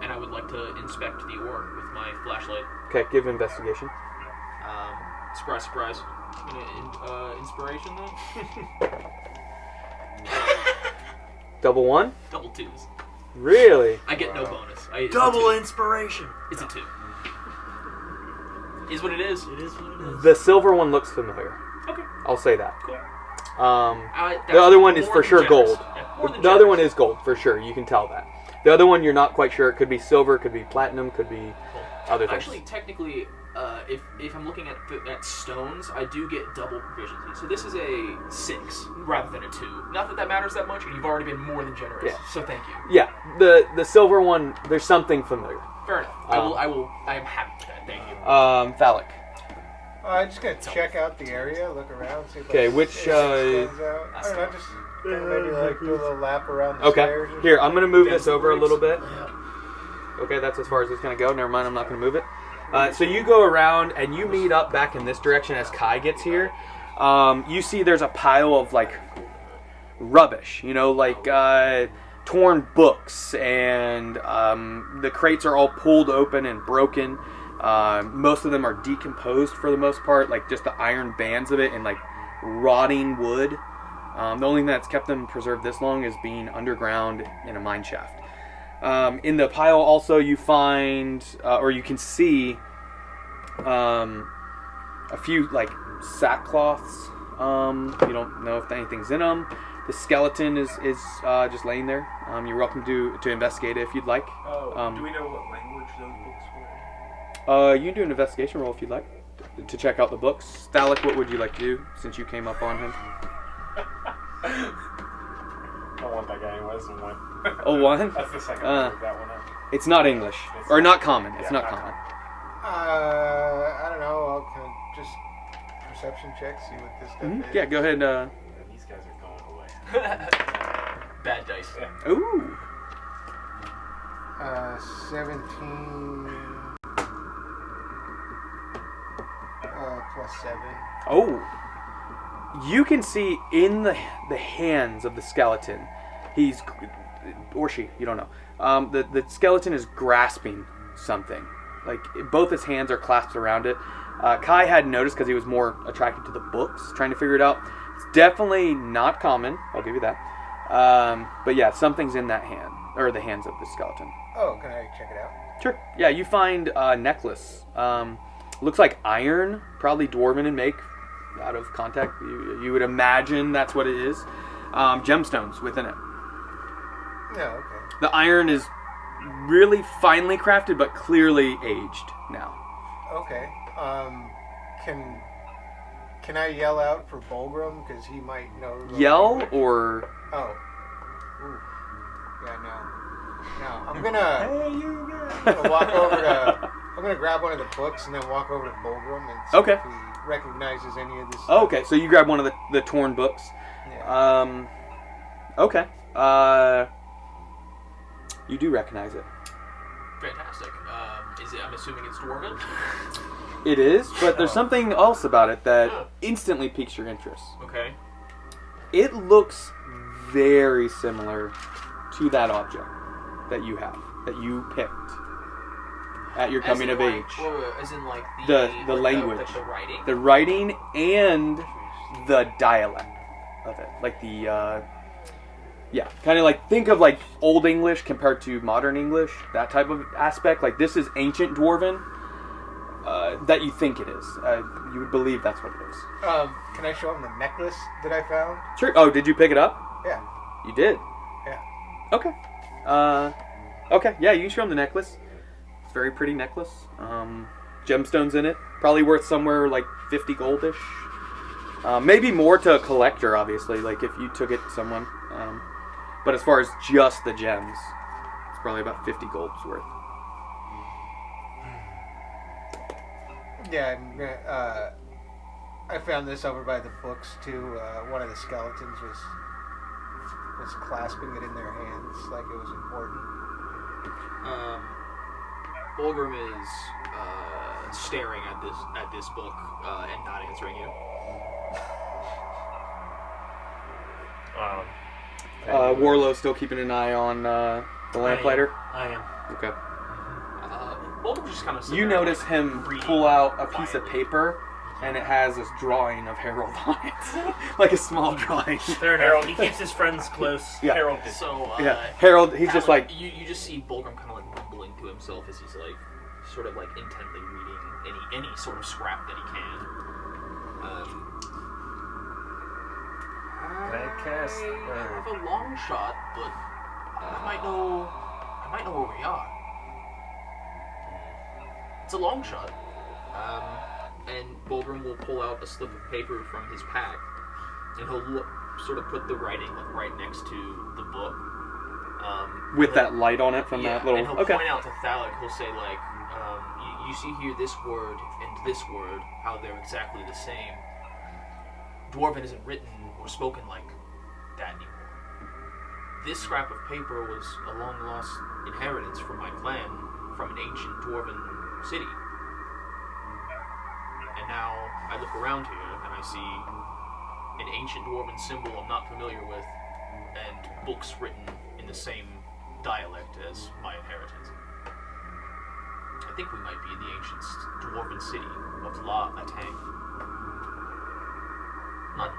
And and I would like to inspect the ore with my flashlight. Okay, give investigation. Surprise, surprise. Inspiration then? Double one? Double twos. Really? I get no bonus. Double inspiration. It's a 2. Is what it is. It is what it is. The silver one looks familiar. Okay. I'll say that. Cool. The other one is more for than sure generous. gold. Yeah, more than The other one generous. is gold for sure. You can tell that. The other one you're not quite sure. It could be silver, could be platinum, could be other things. Actually, technically, if I'm looking at stones, I do get double proficiency. So this is a 6 rather than a 2. Not that that matters that much, and you've already been more than generous. Yeah. So thank you. Yeah, the silver one. There's something familiar. Fair enough. I am happy with that. Thank you. Phallic. I'm just gonna check out the area, look around, see if Okay, anything which, stands out. I don't know, just maybe like do a little lap around the Okay. stairs. Or Here, I'm gonna move this Fence over a boards. little bit. Okay, that's as far as it's gonna go. Never mind, I'm not gonna move it. So you go around and you meet up back in this direction as Kai gets here. You see there's a pile of like rubbish, like torn books, and the crates are all pulled open and broken. Most of them are decomposed for the most part, like just the iron bands of it and like rotting wood. The only thing that's kept them preserved this long is being underground in a mine shaft. In the pile also you find, or you can see, a few like sackcloths. You don't know if anything's in them. The skeleton is just laying there. You're welcome to investigate it if you'd like. Do we know what language those books were? You can do an investigation roll if you'd like to check out the books. Thalik, what would you like to do since you came up on him? I don't want that guy anyways. One. Oh, one? That's the second one. That one up. It's not English. Or not common. It's Yeah, not not common. I don't know. I'll kind of just perception check, see what this stuff is. Yeah, go ahead. These guys are going away. Bad dice. Ooh. 17 plus 7. Oh. You can see in the hands of the skeleton, or she, you don't know. The skeleton is grasping something. Like, both his hands are clasped around it. Kai hadn't noticed because he was more attracted to the books, trying to figure it out. It's definitely not common, I'll give you that. But yeah, something's in that hand, or the hands of the skeleton. Oh, can I check it out? Sure. Yeah, you find a necklace. Looks like iron, probably dwarven in make, out of contact. You would imagine that's what it is. Gemstones within it. Yeah, okay. The iron is really finely crafted, but clearly aged now. Okay. Can I yell out for Bulgrim because he might know? Yell or? Oh. Ooh. Yeah, no. I'm gonna. Hey, you guys. I'm gonna walk over to. I'm gonna grab one of the books and then walk over to Bulgrim and see Okay. if he recognizes any of this. Oh, okay, so you grab one of the torn books. Yeah. Okay. You do recognize it. Fantastic. I'm assuming it's dwarven. It is, but there's something else about it that instantly piques your interest. Okay. It looks very similar to that object that you have, that you picked at your coming of age. As in like The language. Like the writing. The writing and the dialect of it. Like the, kind of like, think of like Old English compared to Modern English, that type of aspect. Like, this is ancient Dwarven, that you think it is. You would believe that's what it is. Can I show him the necklace that I found? Sure. Oh, did you pick it up? Yeah. You did? Yeah. Okay. Okay, yeah, you can show him the necklace. It's a very pretty necklace. Gemstones in it. Probably worth somewhere like 50 goldish. Maybe more to a collector, obviously, like if you took it to someone. But as far as just the gems, it's probably about 50 gold's worth. Yeah, I'm gonna, I found this over by the books too. One of the skeletons was clasping it in their hands like it was important. Bulgrim is staring at this book and not answering you. Warlow's still keeping an eye on the lamplighter? I am. Okay. Bulgrim's just kind of. You notice him pull out a piece of paper, and it has this drawing of Harold on it, like a small drawing. Fair enough. He keeps his friends close. Yeah. Harold did. So Yeah, Harold. He's just Talon, like, you just see Bulgrim kind of like mumbling to himself as he's like sort of like intently reading any sort of scrap that he can. Can I cast? I have a long shot, but I might know where we are. It's a long shot. And Bulgrim will pull out a slip of paper from his pack, and he'll sort of put the writing like right next to the book. with that light on it from that little. And he'll Okay. point out to Thalic. He'll say like, you see here this word and this word, how they're exactly the same. Dwarven isn't written or spoken like that anymore. This scrap of paper was a long-lost inheritance from my clan from an ancient Dwarven city. And now I look around here and I see an ancient Dwarven symbol I'm not familiar with and books written in the same dialect as my inheritance. I think we might be in the ancient Dwarven city of La Atang. Not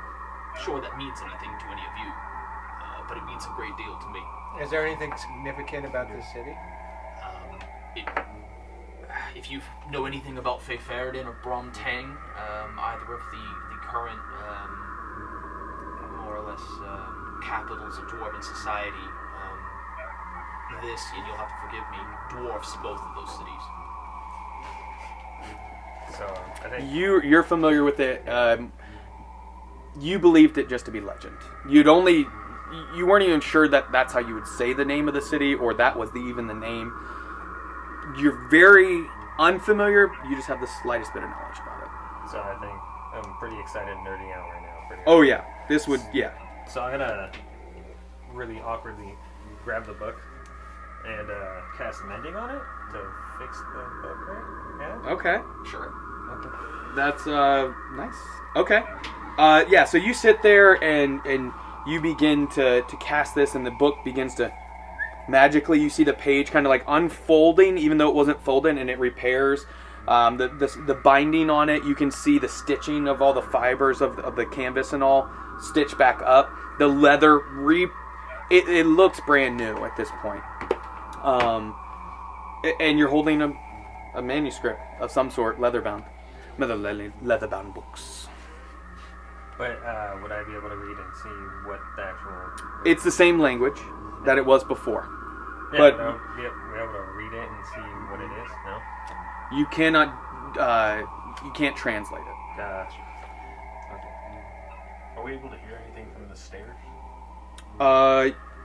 sure that means anything to any of you, but it means a great deal to me. Is there anything significant about this city? If you know anything about Fei Faradin or Brom Tang, either of the current, more or less, capitals of Dwarven society, this, and you'll have to forgive me, dwarfs both of those cities. So I think You're familiar with it. You believed it just to be legend. You weren't even sure that that's how you would say the name of the city, or that was even the name. You're very unfamiliar. You just have the slightest bit of knowledge about it. so. I think I'm pretty excited, nerding out right now. Oh yeah, this would So I'm gonna really awkwardly grab the book and cast mending on it to fix the book, right? Yeah. Okay. Sure. Okay. That's nice. Okay. Yeah. So you sit there and you begin to cast this, and the book begins to magically. You see the page kind of like unfolding, even though it wasn't folded, and it repairs. The binding on it, you can see the stitching of all the fibers of the canvas and all stitched back up. The leather it looks brand new at this point. And you're holding a manuscript of some sort, leather-bound books. But would I be able to read and see what the actual? It's the same language that it was before, Yeah, but I'll be able to read it and see what it is. No. you cannot. You can't translate it. Gotcha. Are we able to hear anything from the stairs?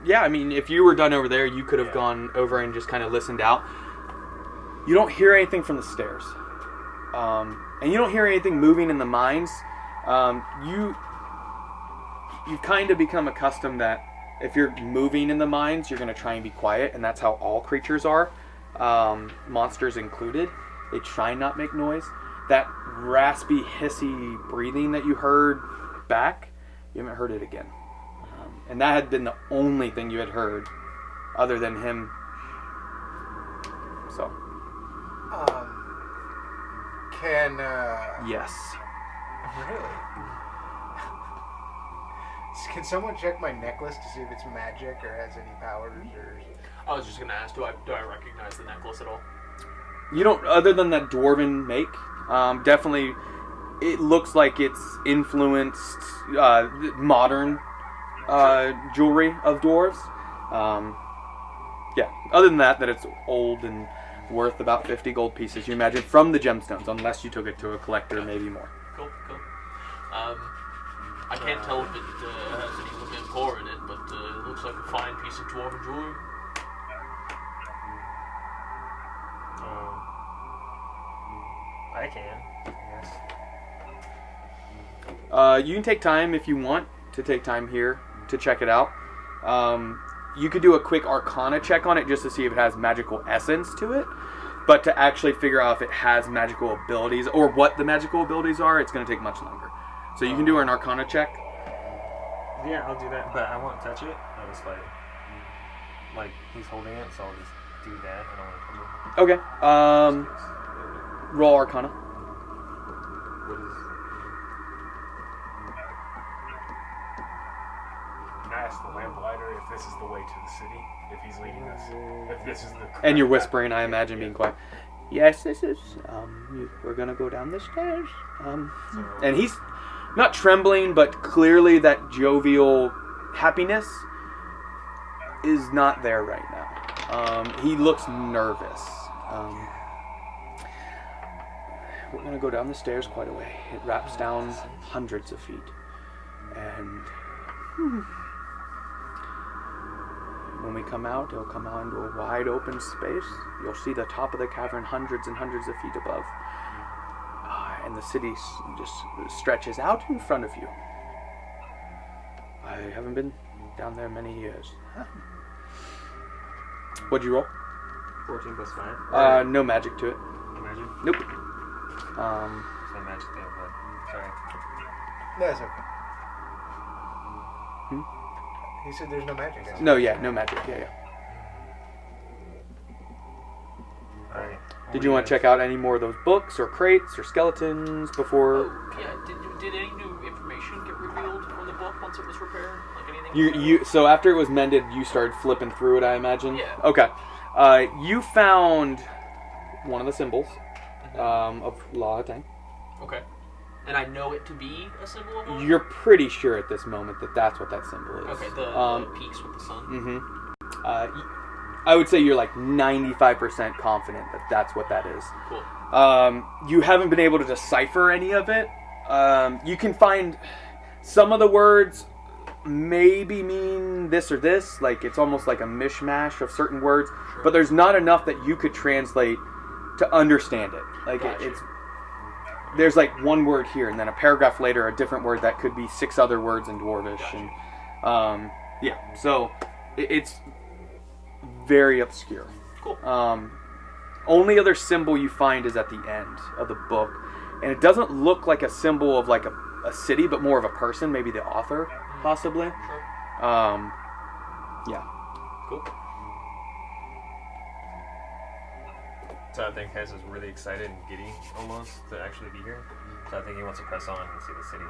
Yeah, I mean, if you were done over there, you could have Yeah. gone over and just kind of listened out. You don't hear anything from the stairs. And you don't hear anything moving in the mines. You've kind of become accustomed that if you're moving in the mines, you're going to try and be quiet, and that's how all creatures are, monsters included. They try and not make noise. That raspy, hissy breathing that you heard back, you haven't heard it again. And that had been the only thing you had heard other than him. So, yes. Really? Can someone check my necklace to see if it's magic or has any powers or? I was just gonna ask, do I recognize the necklace at all? You don't, other than that dwarven make, definitely it looks like it's influenced modern jewelry of dwarves. Yeah, other than that it's old and worth about 50 gold pieces, you imagine, from the gemstones, unless you took it to a collector, maybe more. Cool. I can't tell if it has any looking core in it, but it looks like a fine piece of dwarven jewelry. I can. Yes. You can take time if you want to take time here to check it out. You could do a quick Arcana check on it just to see if it has magical essence to it. But to actually figure out if it has magical abilities or what the magical abilities are, it's going to take much longer. So you can do an Arcana check. Yeah, I'll do that, but I won't touch it. I'll just like he's holding it, so I'll just do that. I don't want to Okay. Roll Arcana. What is... Can I ask the lamplighter if this is the way to the city? If he's leading us? If this is the... And you're whispering, I imagine, being quiet. Yes, this is. We're gonna go down the stairs. And he's not trembling, but clearly that jovial happiness is not there right now. He looks nervous. We're gonna go down the stairs quite a way. It wraps down hundreds of feet, and when we come out, it'll come out into a wide open space. You'll see the top of the cavern hundreds and hundreds of feet above. And the city just stretches out in front of you. I haven't been down there many years. What'd you roll? 14 plus 5? No magic to it. No magic? Nope. It's not magic there, but... Sorry. That's okay. He said there's no magic. No, yeah, no magic. Yeah. Alright. Did you want to check out any more of those books or crates or skeletons before? Oh, yeah. Did any new information get revealed from the book once it was repaired? Like anything? You so after it was mended, you started flipping through it, I imagine. Yeah. Okay. You found one of the symbols of La Tang. Okay. And I know it to be a symbol of one? You're pretty sure at this moment that that's what that symbol is. Okay, the peaks with the sun. Mm-hmm. I would say you're like 95% confident that that's what that is. Cool. You haven't been able to decipher any of it. You can find some of the words maybe mean this or this. Like it's almost like a mishmash of certain words. Sure. But there's not enough that you could translate to understand it. Like Gotcha. there's like one word here, and then a paragraph later, a different word that could be 6 other words in Dwarvish. Gotcha. And so it's very obscure. Cool. Only other symbol you find is at the end of the book, and it doesn't look like a symbol of like a city, but more of a person, maybe the author, possibly. Sure. Yeah. Cool. So I think Hez is really excited and giddy almost to actually be here. So I think he wants to press on and see the city.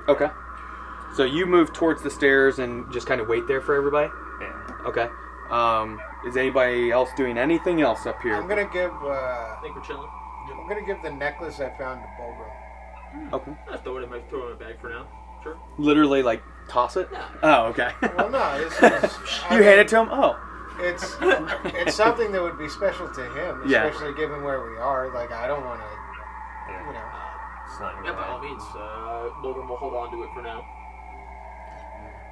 Okay. So you move towards the stairs and just kind of wait there for everybody? Yeah. Okay. Is anybody else doing anything else up here? I'm gonna give. I think we're chilling. I'm gonna give the necklace I found to Bulgrim. Okay. I'll throw it in my bag for now. Sure. Literally, like, toss it? No. Oh, okay. Well, no, this is. You hand it to him? Oh. It's something that would be special to him, Yeah. especially given where we are. Like, I don't want to, Yeah. you know. It's not Yeah, by all means, Logan will hold on to it for now.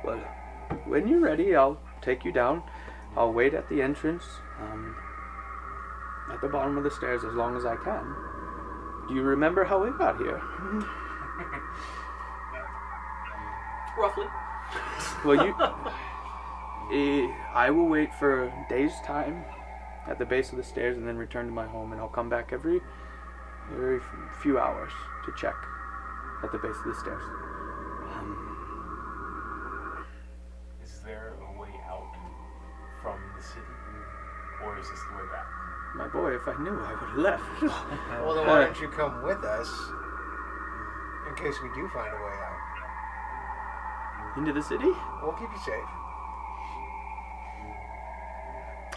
Well, when you're ready, I'll take you down. I'll wait at the entrance, at the bottom of the stairs as long as I can. Do you remember how we got here? Roughly. Well, I will wait for a day's time at the base of the stairs and then return to my home, and I'll come back every few hours to check at the base of the stairs. Is there a way out from the city? Or is this the way back? My boy, if I knew, I would have left. Well, then why don't you come with us in case we do find a way out? Into the city? We'll keep you safe.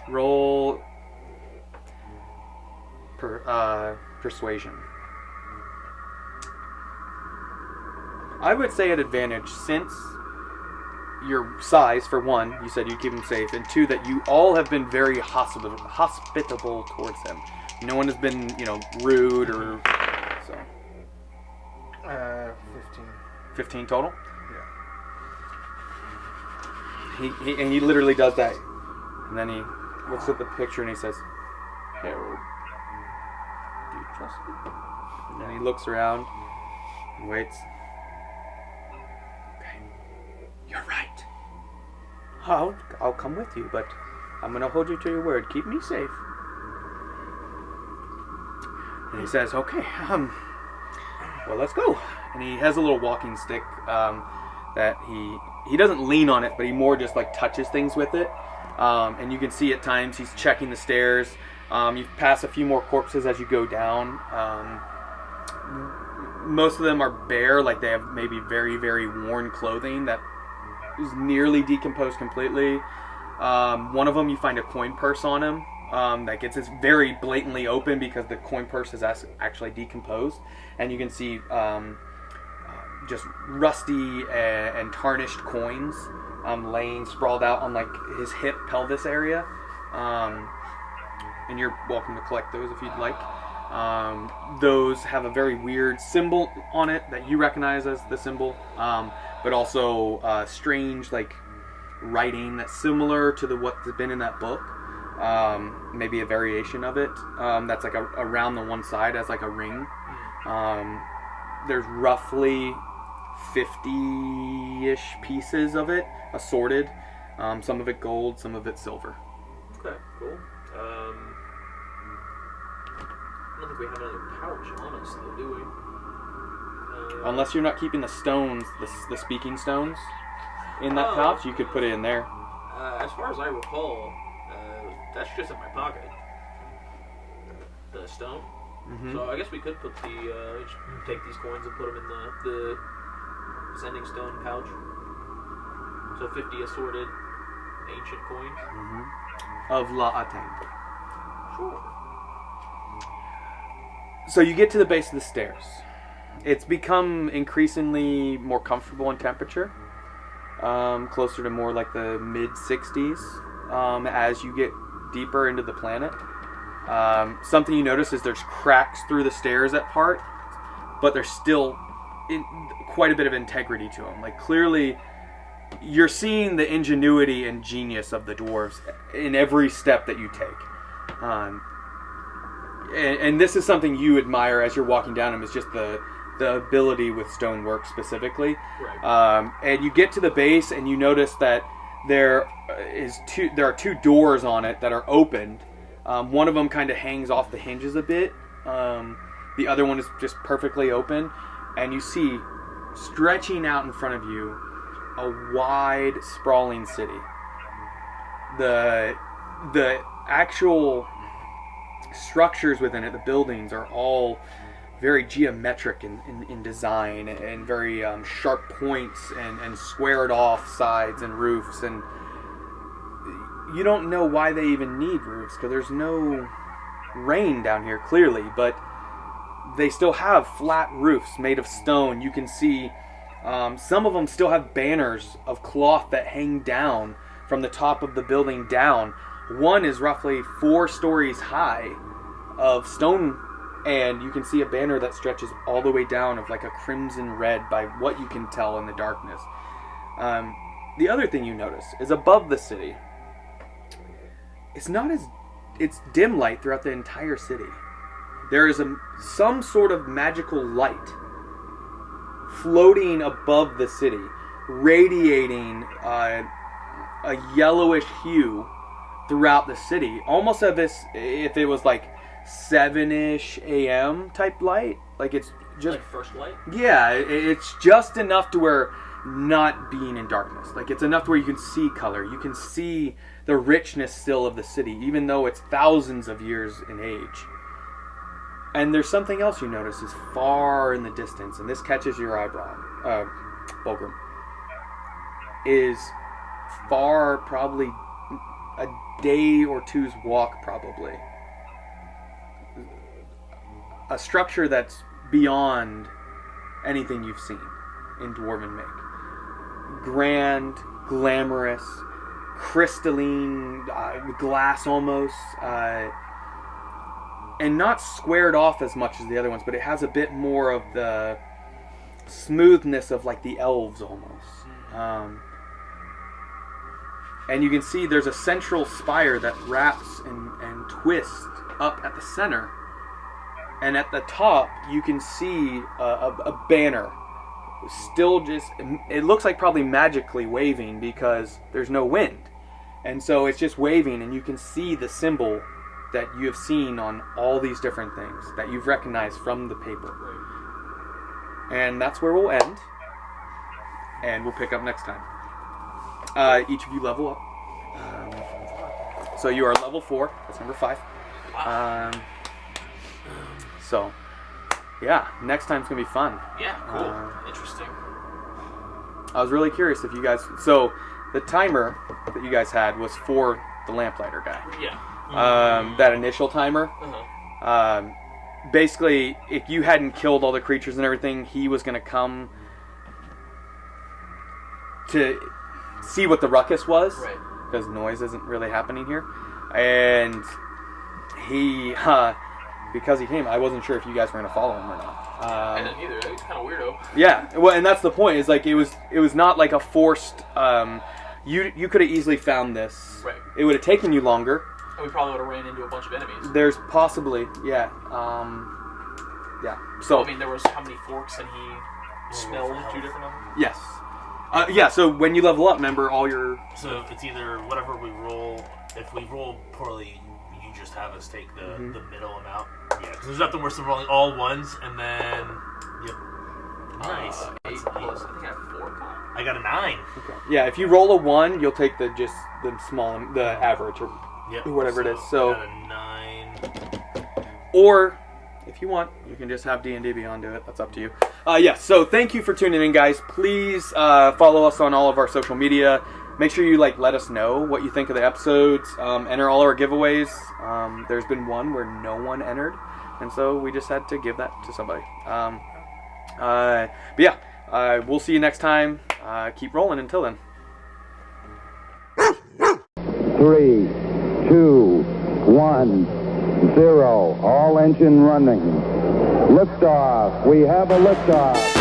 Roll persuasion. I would say at advantage, since your size, for one, you said you'd keep him safe, and two, that you all have been very hospitable towards him. No one has been, rude or so. 15. 15 total? Yeah. He literally does that. And then he looks at the picture and he says, Harold, do you trust me? And then he looks around and waits. Okay. You're right. I'll come with you, but I'm going to hold you to your word. Keep me safe. And he says, okay, well, let's go. And he has a little walking stick that he he doesn't lean on it, but he more just like touches things with it. And you can see at times he's checking the stairs. You pass a few more corpses as you go down. Most of them are bare, like they have maybe very, very worn clothing that is nearly decomposed completely. One of them, you find a coin purse on him that gets this very blatantly open because the coin purse is actually decomposed. And you can see just rusty and tarnished coins laying sprawled out on like his hip pelvis area. And you're welcome to collect those if you'd like. Those have a very weird symbol on it that you recognize as the symbol, but also strange like writing that's similar to what's been in that book. Maybe a variation of it that's like around the one side as like a ring. There's roughly 50-ish pieces of it assorted. Some of it gold, some of it silver. Okay, cool. I don't think we have another pouch on us, though, do we? Unless you're not keeping the stones, the speaking stones, in that pouch, you could put it in there. As far as I recall, that's just in my pocket. The stone. Mm-hmm. So I guess we could put just take these coins and put them in the sending stone pouch. So 50 assorted ancient coins. Mm-hmm. Of La Atang. Sure. So you get to the base of the stairs. It's become increasingly more comfortable in temperature, closer to more like the mid-60s as you get deeper into the planet. Something you notice is there's cracks through the stairs at part, but there's still quite a bit of integrity to them. Like clearly, you're seeing the ingenuity and genius of the dwarves in every step that you take. And this is something you admire as you're walking down them, is just the ability with stonework specifically. Right. And you get to the base and you notice that there are two doors on it that are opened. One of them kind of hangs off the hinges a bit. The other one is just perfectly open. And you see, stretching out in front of you, a wide, sprawling city. The actual structures within it, the buildings, are all very geometric in design and very sharp points and squared off sides and roofs. And you don't know why they even need roofs, because there's no rain down here clearly, but they still have flat roofs made of stone. You can see some of them still have banners of cloth that hang down from the top of the building down. One is roughly 4 stories high of stone, and you can see a banner that stretches all the way down of like a crimson red by what you can tell in the darkness. The other thing you notice is above the city, it's dim light throughout the entire city. There is some sort of magical light floating above the city, radiating a yellowish hue throughout the city, almost as if it was like 7-ish a.m. type light. Like it's just like first light. Yeah, it's just enough to where not being in darkness. Like it's enough to where you can see color. You can see the richness still of the city, even though it's thousands of years in age. And there's something else you notice is far in the distance, and this catches your eyebrow, Fulgrim, is far, probably a day or two's walk, probably. A structure that's beyond anything you've seen in Dwarven make. Grand, glamorous, crystalline, glass almost, and not squared off as much as the other ones, but it has a bit more of the smoothness of like the elves almost. And you can see there's a central spire that wraps and twists up at the center. And at the top, you can see a banner. Still just, it looks like probably magically waving because there's no wind. And so it's just waving, and you can see the symbol that you have seen on all these different things that you've recognized from the paper. And that's where we'll end. And we'll pick up next time. each of you level up. So you are level 4. That's number 5. So, yeah, next time's gonna be fun. Yeah, cool. Interesting. I was really curious if you guys. So, the timer that you guys had was for the lamplighter guy. Yeah. That initial timer. Uh-huh. Basically, if you hadn't killed all the creatures and everything, he was gonna come to see what the ruckus was. Right. Because noise isn't really happening here. And he, because he came, I wasn't sure if you guys were going to follow him or not. I didn't either. It was kind of weirdo. Yeah, well, and that's the point. Is like it was not like a forced. You could have easily found this. Right. It would have taken you longer. And we probably would have ran into a bunch of enemies. There's possibly, yeah, yeah. So I mean, there was how many forks, and he smelled 2 different of them. yes, yeah. So when you level up, remember all your. So it's either whatever we roll. If we roll poorly, you just have us take the middle amount. Yeah, because there's nothing worse than rolling all ones and then. Yep. Nice. 8 plus. I think I have 4 con. I got a 9. Okay. Yeah, if you roll a 1, you'll take the average or Yep. whatever it is. So. I got a 9. Or, if you want, you can just have D&D Beyond do it. That's up to you. Yeah, so thank you for tuning in, guys. Please follow us on all of our social media. Make sure you let us know what you think of the episodes. Enter all our giveaways. There's been one where no one entered, and so we just had to give that to somebody. But yeah, we'll see you next time. Keep rolling until then. 3, 2, 1, 0. All engine running. Liftoff. We have a liftoff.